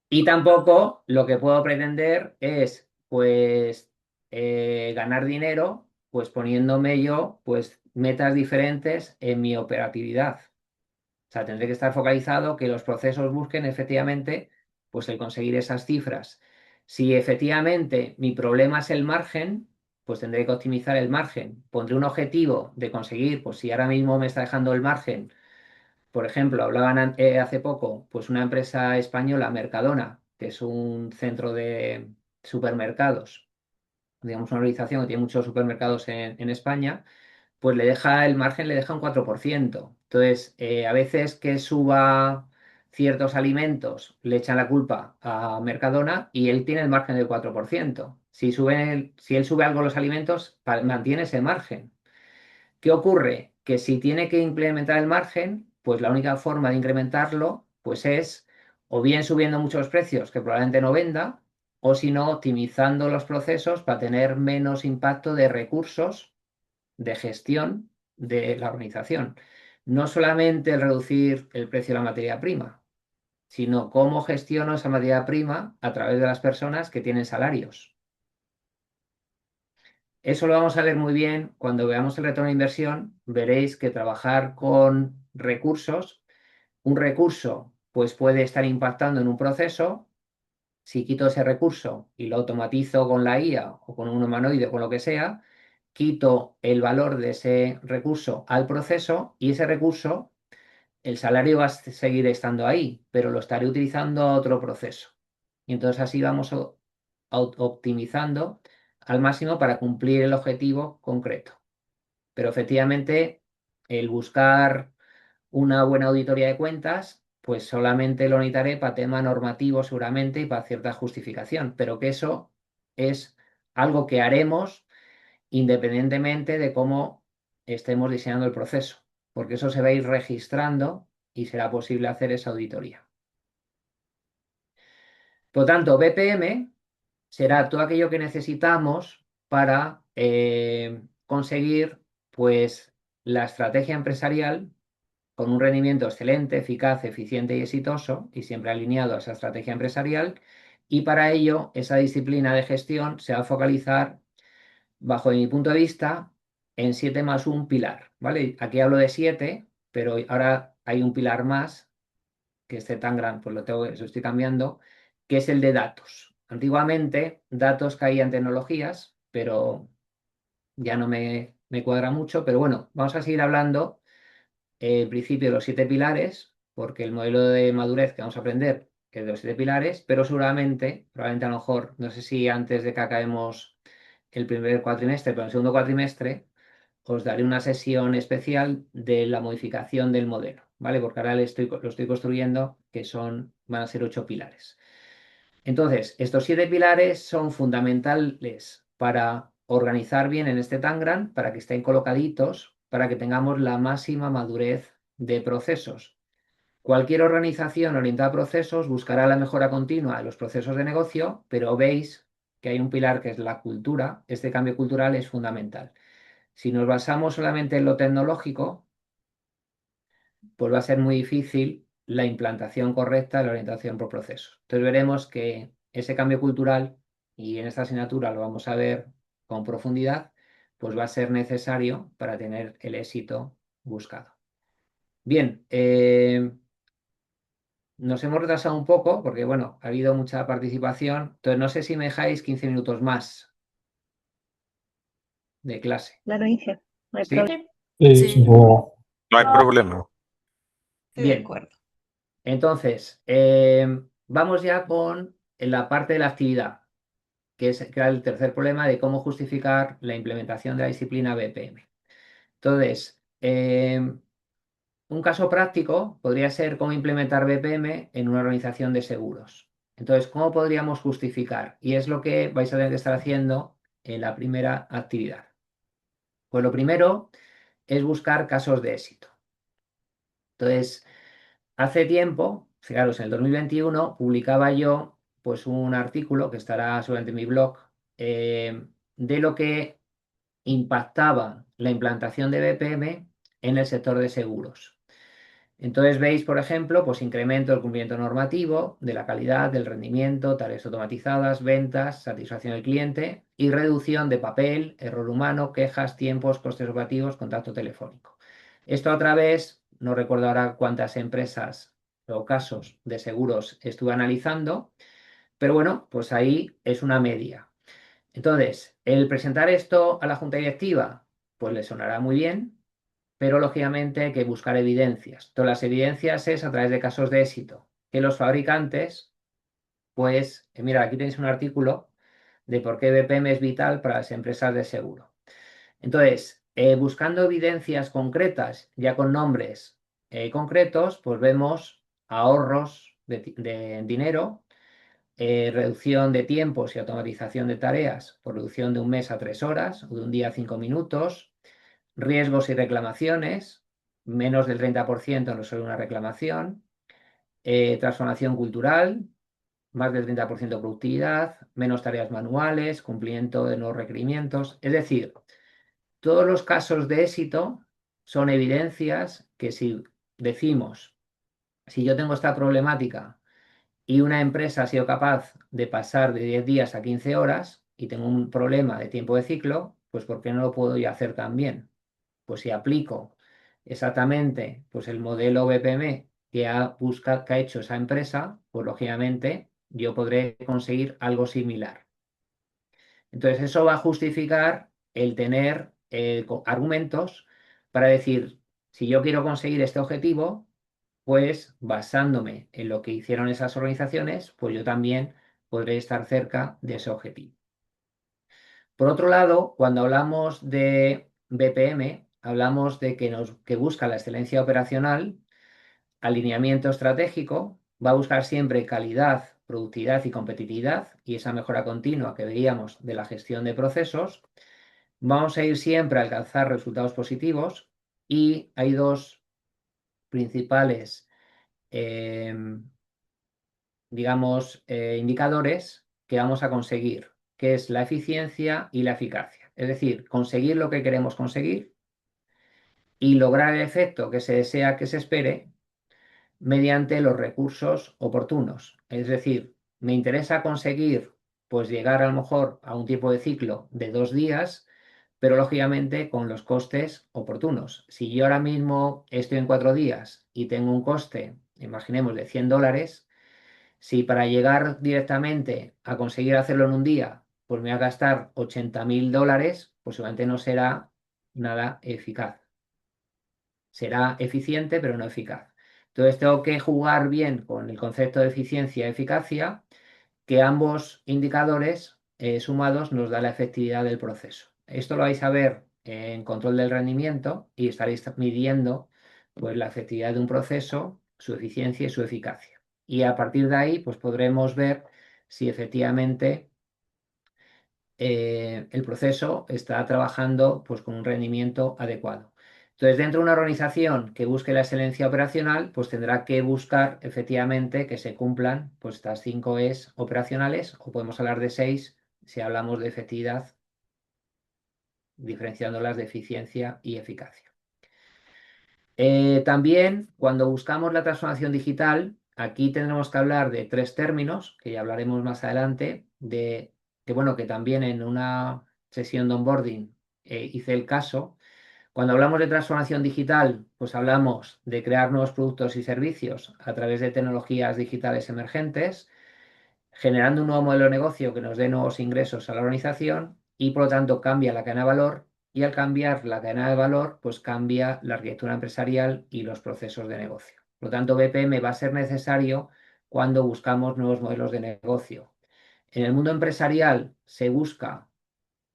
Y tampoco lo que puedo pretender es, pues, ganar dinero, pues poniéndome yo, pues, metas diferentes en mi operatividad. O sea, tendré que estar focalizado que los procesos busquen efectivamente, pues, el conseguir esas cifras. Si efectivamente mi problema es el margen, pues tendré que optimizar el margen. Pondré un objetivo de conseguir, pues si ahora mismo me está dejando el margen, por ejemplo, hablaban hace poco, pues una empresa española, Mercadona, que es un centro de supermercados, digamos una organización que tiene muchos supermercados en España, pues le deja el margen, le deja un 4%. Entonces, a veces que suba ciertos alimentos, le echan la culpa a Mercadona y él tiene el margen del 4%. Si él sube algo los alimentos, mantiene ese margen. ¿Qué ocurre? Que si tiene que implementar el margen, pues la única forma de incrementarlo, pues es o bien subiendo muchos precios, que probablemente no venda, o si no, optimizando los procesos para tener menos impacto de recursos de gestión de la organización. No solamente el reducir el precio de la materia prima, sino cómo gestiono esa materia prima a través de las personas que tienen salarios. Eso lo vamos a ver muy bien cuando veamos el retorno de inversión. Veréis que trabajar con recursos, un recurso pues puede estar impactando en un proceso. Si quito ese recurso y lo automatizo con la IA o con un humanoide o con lo que sea, quito el valor de ese recurso al proceso y ese recurso, el salario va a seguir estando ahí, pero lo estaré utilizando a otro proceso. Y entonces así vamos optimizando al máximo para cumplir el objetivo concreto. Pero efectivamente, el buscar una buena auditoría de cuentas, pues solamente lo necesitaré para tema normativo seguramente y para cierta justificación, pero que eso es algo que haremos independientemente de cómo estemos diseñando el proceso, porque eso se va a ir registrando y será posible hacer esa auditoría. Por lo tanto, BPM será todo aquello que necesitamos para conseguir pues, la estrategia empresarial con un rendimiento excelente, eficaz, eficiente y exitoso, y siempre alineado a esa estrategia empresarial. Y para ello, esa disciplina de gestión se va a focalizar, bajo mi punto de vista, en 7 más un pilar, ¿vale? Aquí hablo de 7, pero ahora hay un pilar más, que este tan grande, pues lo estoy cambiando, que es el de datos. Antiguamente, datos caían en tecnologías, pero ya no me cuadra mucho, pero bueno, vamos a seguir hablando en principio los 7 pilares, porque el modelo de madurez que vamos a aprender es de los 7 pilares, pero seguramente, probablemente a lo mejor, no sé si antes de que acabemos el primer cuatrimestre, pero en el segundo cuatrimestre, os daré una sesión especial de la modificación del modelo, ¿vale? Porque ahora lo estoy construyendo, que van a ser 8 pilares. Entonces, estos 7 pilares son fundamentales para organizar bien en este Tangram, para que estén colocaditos, para que tengamos la máxima madurez de procesos. Cualquier organización orientada a procesos buscará la mejora continua de los procesos de negocio, pero veis que hay un pilar que es la cultura. Este cambio cultural es fundamental. Si nos basamos solamente en lo tecnológico, pues va a ser muy difícil la implantación correcta de la orientación por procesos. Entonces veremos que ese cambio cultural, y en esta asignatura lo vamos a ver con profundidad, pues va a ser necesario para tener el éxito buscado. Bien, nos hemos retrasado un poco porque, bueno, ha habido mucha participación. Entonces no sé si me dejáis 15 minutos más de clase.
Claro, Inge, no hay
¿Sí?
problema.
Sí.
No hay problema.
Estoy de
Bien.
acuerdo.
Entonces, vamos ya con la parte de la actividad. que era el tercer problema de cómo justificar la implementación de la disciplina BPM. Entonces, un caso práctico podría ser cómo implementar BPM en una organización de seguros. Entonces, ¿cómo podríamos justificar? Y es lo que vais a tener que estar haciendo en la primera actividad. Pues lo primero es buscar casos de éxito. Entonces, hace tiempo, fijaros, en el 2021 publicaba yo pues un artículo que estará seguramente en mi blog de lo que impactaba la implantación de BPM en el sector de seguros. Entonces veis, por ejemplo, pues incremento del cumplimiento normativo, de la calidad, del rendimiento, tareas automatizadas, ventas, satisfacción del cliente y reducción de papel, error humano, quejas, tiempos, costes operativos, contacto telefónico. Esto a través, no recuerdo ahora cuántas empresas o casos de seguros estuve analizando, pero bueno, pues ahí es una media. Entonces, el presentar esto a la junta directiva, pues le sonará muy bien, pero lógicamente hay que buscar evidencias. Todas las evidencias es a través de casos de éxito, que los fabricantes, pues, mira, aquí tenéis un artículo de por qué BPM es vital para las empresas de seguro. Entonces, buscando evidencias concretas, ya con nombres concretos, pues vemos ahorros de dinero, reducción de tiempos y automatización de tareas por reducción de un mes a 3 horas o de un día a 5 minutos, riesgos y reclamaciones, menos del 30% en resolver una reclamación, transformación cultural, más del 30% de productividad, menos tareas manuales, cumplimiento de nuevos requerimientos. Es decir, todos los casos de éxito son evidencias que si decimos, si yo tengo esta problemática y una empresa ha sido capaz de pasar de 10 días a 15 horas y tengo un problema de tiempo de ciclo, pues ¿por qué no lo puedo yo hacer también? Pues si aplico exactamente pues el modelo BPM que que ha hecho esa empresa, pues lógicamente yo podré conseguir algo similar. Entonces eso va a justificar el tener argumentos para decir, si yo quiero conseguir este objetivo, pues basándome en lo que hicieron esas organizaciones, pues yo también podré estar cerca de ese objetivo. Por otro lado, cuando hablamos de BPM, hablamos de que busca la excelencia operacional, alineamiento estratégico, va a buscar siempre calidad, productividad y competitividad y esa mejora continua que veíamos de la gestión de procesos. Vamos a ir siempre a alcanzar resultados positivos y hay dos principales digamos, indicadores que vamos a conseguir, que es la eficiencia y la eficacia. Es decir, conseguir lo que queremos conseguir y lograr el efecto que se desea que se espere mediante los recursos oportunos. Es decir, me interesa conseguir, pues llegar a lo mejor a un tiempo de ciclo de 2 días, pero lógicamente con los costes oportunos. Si yo ahora mismo estoy en 4 días y tengo un coste, imaginemos, de $100, si para llegar directamente a conseguir hacerlo en un día, pues me va a gastar $80.000, pues seguramente no será nada eficaz. Será eficiente, pero no eficaz. Entonces tengo que jugar bien con el concepto de eficiencia y eficacia, que ambos indicadores sumados nos da la efectividad del proceso. Esto lo vais a ver en control del rendimiento y estaréis midiendo pues, la efectividad de un proceso, su eficiencia y su eficacia. Y a partir de ahí pues, podremos ver si efectivamente el proceso está trabajando pues, con un rendimiento adecuado. Entonces, dentro de una organización que busque la excelencia operacional, pues tendrá que buscar efectivamente que se cumplan pues, estas 5 E's operacionales, o podemos hablar de 6 si hablamos de efectividad, diferenciándolas de eficiencia y eficacia. También, cuando buscamos la transformación digital, aquí tendremos que hablar de 3 términos, que ya hablaremos más adelante, que también en una sesión de onboarding hice el caso. Cuando hablamos de transformación digital, pues hablamos de crear nuevos productos y servicios a través de tecnologías digitales emergentes, generando un nuevo modelo de negocio que nos dé nuevos ingresos a la organización y por lo tanto cambia la cadena de valor y al cambiar la cadena de valor, pues cambia la arquitectura empresarial y los procesos de negocio. Por lo tanto, BPM va a ser necesario cuando buscamos nuevos modelos de negocio. En el mundo empresarial se busca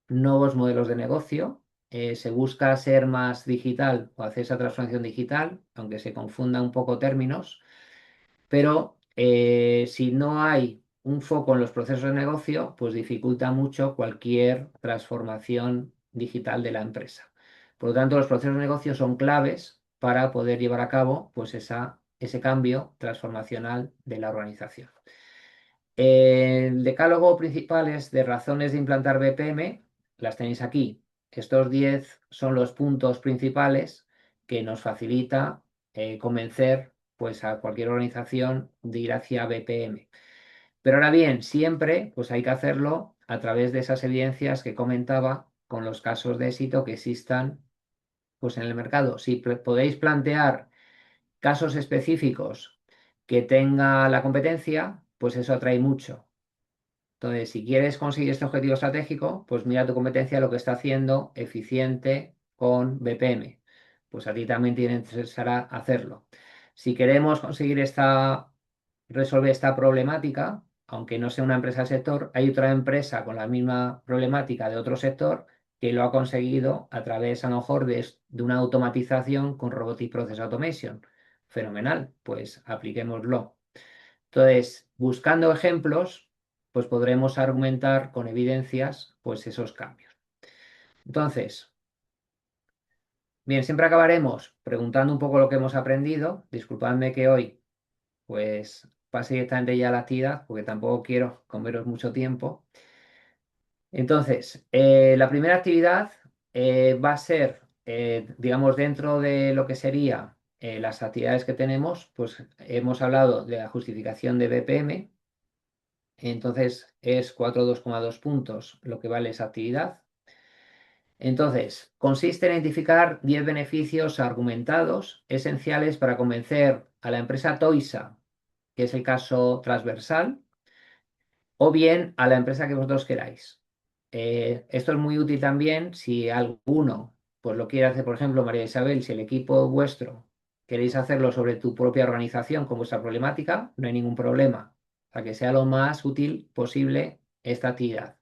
nuevos modelos de negocio, se busca ser más digital o hacer esa transformación digital, aunque se confunda un poco términos, pero si no hay un foco en los procesos de negocio, pues dificulta mucho cualquier transformación digital de la empresa. Por lo tanto, los procesos de negocio son claves para poder llevar a cabo pues ese cambio transformacional de la organización. El decálogo principales de razones de implantar BPM las tenéis aquí. Estos 10 son los puntos principales que nos facilita convencer pues, a cualquier organización de ir hacia BPM. Pero ahora bien, siempre pues, hay que hacerlo a través de esas evidencias que comentaba con los casos de éxito que existan pues, en el mercado. Si podéis plantear casos específicos que tenga la competencia, pues eso atrae mucho. Entonces, si quieres conseguir este objetivo estratégico, pues mira tu competencia lo que está haciendo eficiente con BPM. Pues a ti también te interesará hacerlo. Si queremos resolver esta problemática, aunque no sea una empresa del sector, hay otra empresa con la misma problemática de otro sector que lo ha conseguido a través, a lo mejor, de una automatización con Robotic Process Automation. Fenomenal, pues apliquémoslo. Entonces, buscando ejemplos, pues podremos argumentar con evidencias pues esos cambios. Entonces, bien, siempre acabaremos preguntando un poco lo que hemos aprendido. Disculpadme que hoy pues pase directamente ya a la actividad, porque tampoco quiero comeros mucho tiempo. Entonces, la primera actividad va a ser, digamos, dentro de lo que sería las actividades que tenemos, pues hemos hablado de la justificación de BPM. Entonces es 4,2 puntos lo que vale esa actividad. Entonces, consiste en identificar 10 beneficios argumentados esenciales para convencer a la empresa Toisa, que es el caso transversal, o bien a la empresa que vosotros queráis. Esto es muy útil también si alguno pues lo quiere hacer, por ejemplo, María Isabel, si el equipo vuestro queréis hacerlo sobre tu propia organización con vuestra problemática, no hay ningún problema. Para que sea lo más útil posible esta actividad.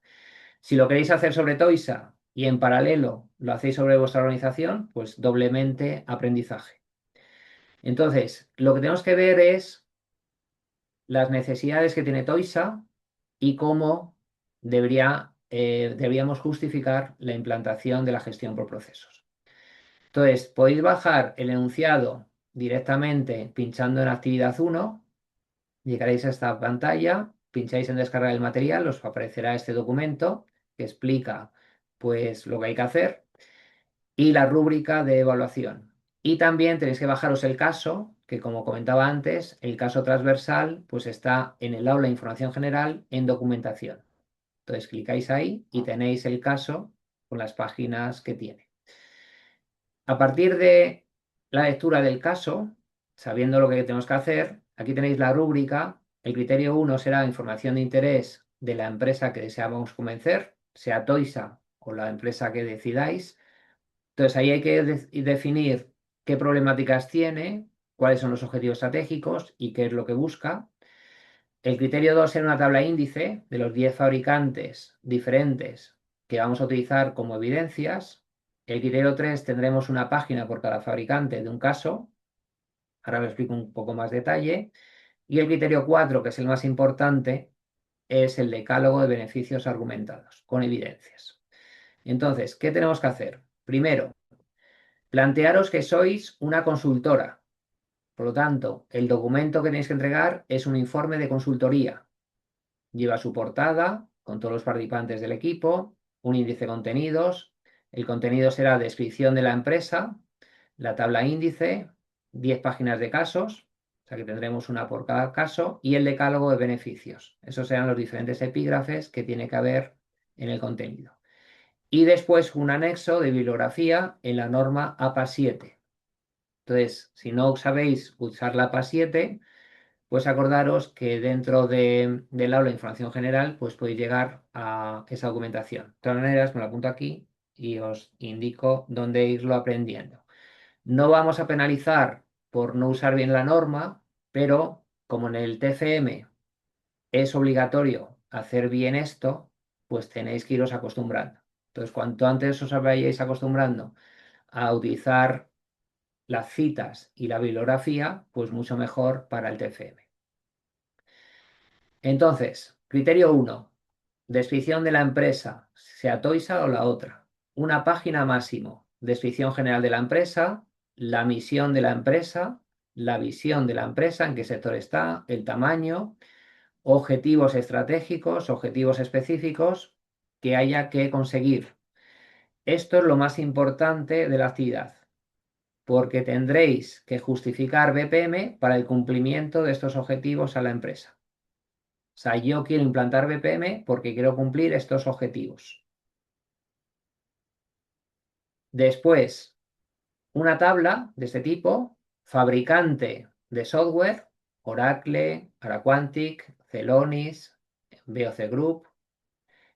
Si lo queréis hacer sobre Toisa y en paralelo lo hacéis sobre vuestra organización, pues doblemente aprendizaje. Entonces, lo que tenemos que ver es las necesidades que tiene Toisa y cómo deberíamos justificar la implantación de la gestión por procesos. Entonces, podéis bajar el enunciado directamente pinchando en actividad 1, llegaréis a esta pantalla, pincháis en descargar el material, os aparecerá este documento que explica pues lo que hay que hacer y la rúbrica de evaluación. Y también tenéis que bajaros el caso, que como comentaba antes, el caso transversal pues está en el aula de información general en documentación. Entonces clicáis ahí y tenéis el caso con las páginas que tiene. A partir de la lectura del caso, sabiendo lo que tenemos que hacer, aquí tenéis la rúbrica. El criterio 1 será información de interés de la empresa que deseamos convencer, sea Toisa o la empresa que decidáis. Entonces ahí hay que definir qué problemáticas tiene, cuáles son los objetivos estratégicos y qué es lo que busca. El criterio 2 será una tabla índice de los 10 fabricantes diferentes que vamos a utilizar como evidencias. El criterio 3 tendremos una página por cada fabricante de un caso. Ahora os explico un poco más detalle. Y el criterio 4, que es el más importante, es el decálogo de beneficios argumentados, con evidencias. Entonces, ¿qué tenemos que hacer? Primero, plantearos que sois una consultora. Por lo tanto, el documento que tenéis que entregar es un informe de consultoría. Lleva su portada con todos los participantes del equipo, un índice de contenidos. El contenido será descripción de la empresa, la tabla índice, 10 páginas de casos, o sea que tendremos una por cada caso, y el decálogo de beneficios. Esos serán los diferentes epígrafes que tiene que haber en el contenido. Y después un anexo de bibliografía en la norma APA 7. Entonces, si no sabéis usar la APA 7, pues acordaros que dentro del aula de información general, pues podéis llegar a esa documentación. De todas maneras, me lo apunto aquí y os indico dónde irlo aprendiendo. No vamos a penalizar por no usar bien la norma, pero como en el TFM es obligatorio hacer bien esto, pues tenéis que iros acostumbrando. Entonces, cuanto antes os vayáis acostumbrando a utilizar las citas y la bibliografía, pues mucho mejor para el TFM. Entonces, criterio 1, descripción de la empresa, sea Toisa o la otra. Una página máximo, descripción general de la empresa, la misión de la empresa, la visión de la empresa, en qué sector está, el tamaño, objetivos estratégicos, objetivos específicos que haya que conseguir. Esto es lo más importante de la actividad, porque tendréis que justificar BPM para el cumplimiento de estos objetivos a la empresa. O sea, yo quiero implantar BPM porque quiero cumplir estos objetivos. Después, una tabla de este tipo, fabricante de software, Oracle, Araquantic, Celonis, BOC Group,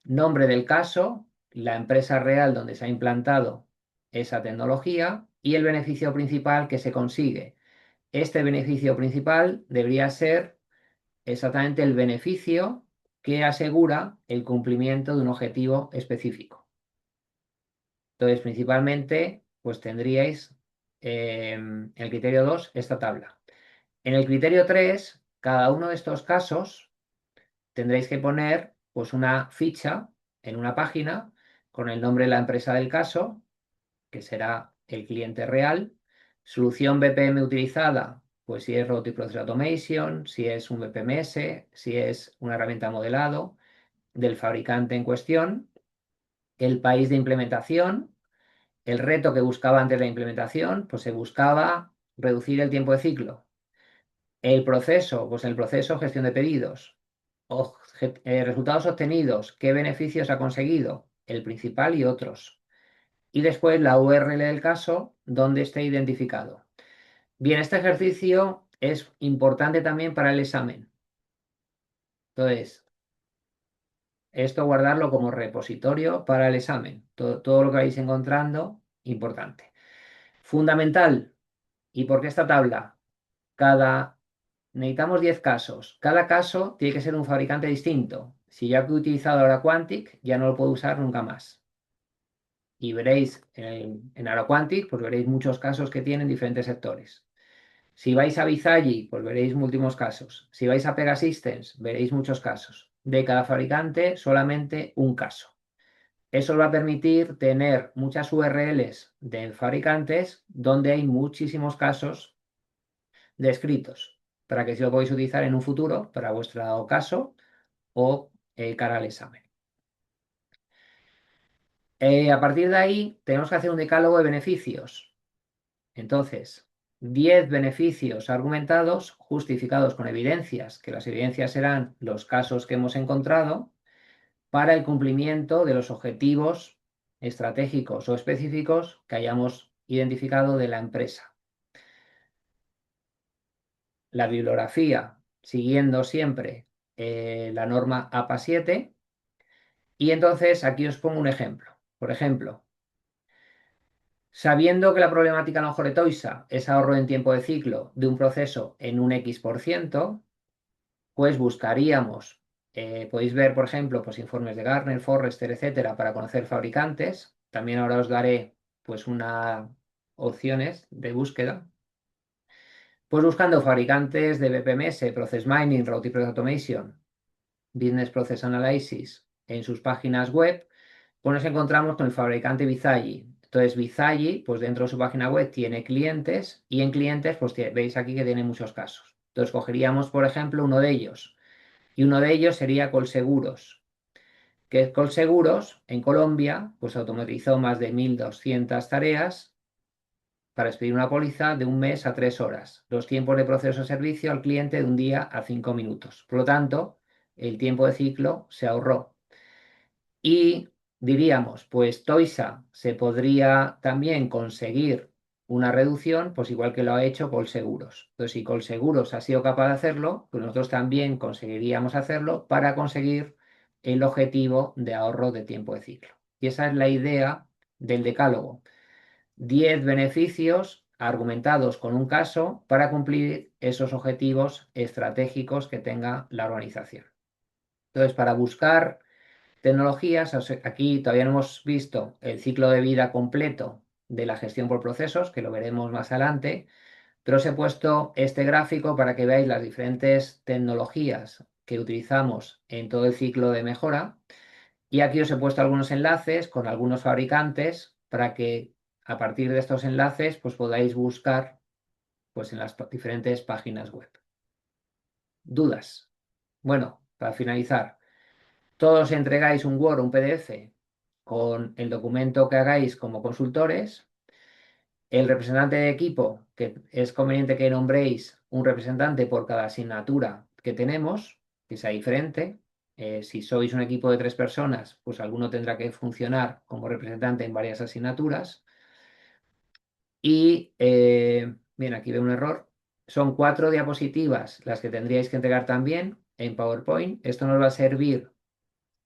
nombre del caso, la empresa real donde se ha implantado esa tecnología y el beneficio principal que se consigue. Este beneficio principal debería ser exactamente el beneficio que asegura el cumplimiento de un objetivo específico. Entonces, principalmente, pues tendríais en el criterio 2 esta tabla. En el criterio 3, cada uno de estos casos tendréis que poner pues una ficha en una página con el nombre de la empresa del caso, que será el cliente real, solución BPM utilizada, pues si es Robotic Process Automation, si es un BPMS, si es una herramienta de modelado del fabricante en cuestión, el país de implementación, el reto que buscaba antes de la implementación, pues se buscaba reducir el tiempo de ciclo. El proceso, pues el proceso gestión de pedidos. Resultados obtenidos, qué beneficios ha conseguido, el principal y otros. Y después la URL del caso, donde esté identificado. Bien, este ejercicio es importante también para el examen. Entonces, esto guardarlo como repositorio para el examen. Todo lo que vais encontrando, importante. Fundamental. ¿Y por qué esta tabla? Necesitamos 10 casos. Cada caso tiene que ser un fabricante distinto. Si ya que he utilizado ahora Quantic, ya no lo puedo usar nunca más. Y veréis en Araquantic, pues veréis muchos casos que tienen diferentes sectores. Si vais a Visagi, pues veréis múltiples casos. Si vais a Pegasystems, veréis muchos casos. De cada fabricante, solamente un caso. Eso os va a permitir tener muchas URLs de fabricantes donde hay muchísimos casos descritos, para que si lo podéis utilizar en un futuro para vuestro caso o cara al examen. A partir de ahí, tenemos que hacer un decálogo de beneficios. Entonces, 10 beneficios argumentados, justificados con evidencias, que las evidencias serán los casos que hemos encontrado, para el cumplimiento de los objetivos estratégicos o específicos que hayamos identificado de la empresa. La bibliografía, siguiendo siempre la norma APA 7. Y entonces aquí os pongo un ejemplo. Por ejemplo, sabiendo que la problemática en ojo de Toisa es ahorro en tiempo de ciclo de un proceso en un X%, pues buscaríamos, podéis ver, por ejemplo, pues informes de Gartner, Forrester, etcétera, para conocer fabricantes. También ahora os daré pues unas opciones de búsqueda. Pues buscando fabricantes de BPMS, Process Mining, Robotic Process Automation, Business Process Analysis en sus páginas web, pues nos encontramos con el fabricante Visagi. Entonces, Visagi, pues dentro de su página web tiene clientes y en clientes, pues veis aquí que tiene muchos casos. Entonces, cogeríamos, por ejemplo, uno de ellos. Y uno de ellos sería Colseguros. Que Colseguros, en Colombia, pues automatizó más de 1.200 tareas para expedir una póliza de un mes a 3 horas. Los tiempos de proceso de servicio al cliente de un día a 5 minutos. Por lo tanto, el tiempo de ciclo se ahorró. Y diríamos, pues Toisa se podría también conseguir una reducción, pues igual que lo ha hecho Colseguros. Entonces, si Colseguros ha sido capaz de hacerlo, pues nosotros también conseguiríamos hacerlo para conseguir el objetivo de ahorro de tiempo de ciclo. Y esa es la idea del decálogo. 10 beneficios argumentados con un caso para cumplir esos objetivos estratégicos que tenga la organización. Entonces, para buscar tecnologías, aquí todavía no hemos visto el ciclo de vida completo de la gestión por procesos, que lo veremos más adelante, pero os he puesto este gráfico para que veáis las diferentes tecnologías que utilizamos en todo el ciclo de mejora. Y aquí os he puesto algunos enlaces con algunos fabricantes para que a partir de estos enlaces pues podáis buscar pues en las diferentes páginas web. ¿Dudas? Bueno, para finalizar, todos entregáis un Word o un PDF con el documento que hagáis como consultores. El representante de equipo, que es conveniente que nombréis un representante por cada asignatura que tenemos, que sea diferente. Si sois un equipo de 3 personas, pues alguno tendrá que funcionar como representante en varias asignaturas. Y, bien, aquí veo un error. Son 4 diapositivas las que tendríais que entregar también en PowerPoint. Esto nos va a servir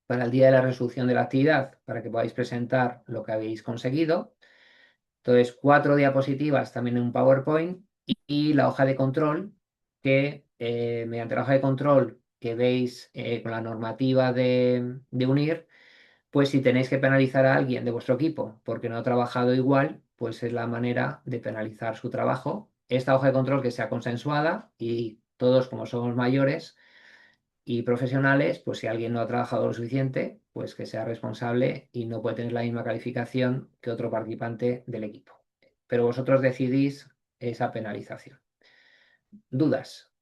para el día de la resolución de la actividad, para que podáis presentar lo que habéis conseguido. Entonces, 4 diapositivas también en un PowerPoint y la hoja de control, que mediante la hoja de control que veis con la normativa de unir, pues si tenéis que penalizar a alguien de vuestro equipo porque no ha trabajado igual, pues es la manera de penalizar su trabajo. Esta hoja de control que sea consensuada y todos como somos mayores y profesionales, pues si alguien no ha trabajado lo suficiente, pues que sea responsable y no puede tener la misma calificación que otro participante del equipo. Pero vosotros decidís esa penalización. ¿Dudas?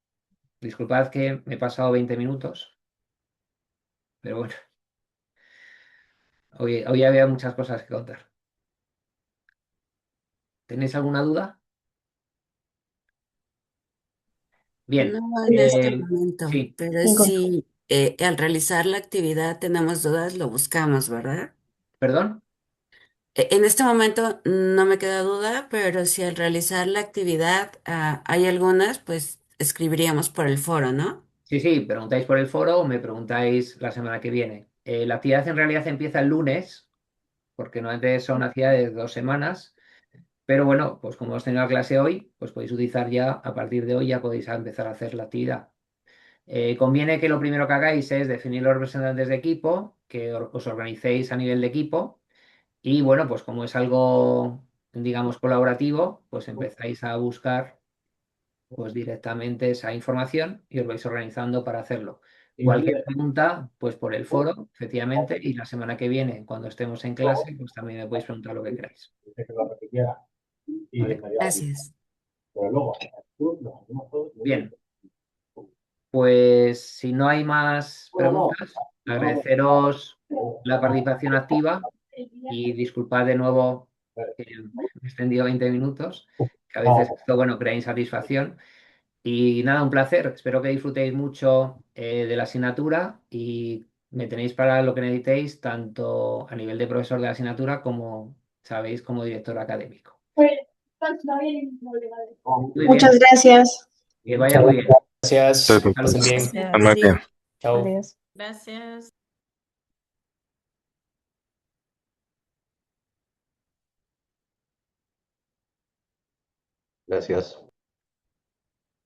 Disculpad que me he pasado 20 minutos, pero bueno, hoy había muchas cosas que contar. ¿Tenéis alguna duda? Bien.
No en este momento,
Sí,
pero si al realizar la actividad tenemos dudas, lo buscamos, ¿verdad?
¿perdón?
En este momento no me queda duda, pero si al realizar la actividad hay algunas, pues escribiríamos por el foro, ¿no?
Sí, sí, preguntáis por el foro o me preguntáis la semana que viene. La actividad en realidad empieza el lunes, porque normalmente son actividades de 2 semanas. Pero bueno, pues como hemos tenido la clase hoy, pues podéis utilizar ya, a partir de hoy ya podéis empezar a hacer la actividad. Conviene que lo primero que hagáis es definir los representantes de equipo, que os organicéis a nivel de equipo y bueno, pues como es algo, digamos, colaborativo, pues empezáis a buscar pues directamente esa información y os vais organizando para hacerlo. Cualquier pregunta, pues por el foro, efectivamente, y la semana que viene, cuando estemos en clase, pues también me podéis preguntar lo que queráis. ¿Vale?
Gracias.
Bien, pues si no hay más preguntas, agradeceros la participación activa y disculpad de nuevo que me he extendido 20 minutos, que a veces esto, bueno, crea insatisfacción. Y nada, un placer. Espero que disfrutéis mucho de la asignatura y me tenéis para lo que necesitéis, tanto a nivel de profesor de la asignatura como, sabéis, como director académico. Muy bien,
Muchas gracias.
que vaya muy bien.
Gracias.
Pues,
Pasen bien.
Gracias.
muy bien.
Chao.
Adiós.
Gracias.
Gracias.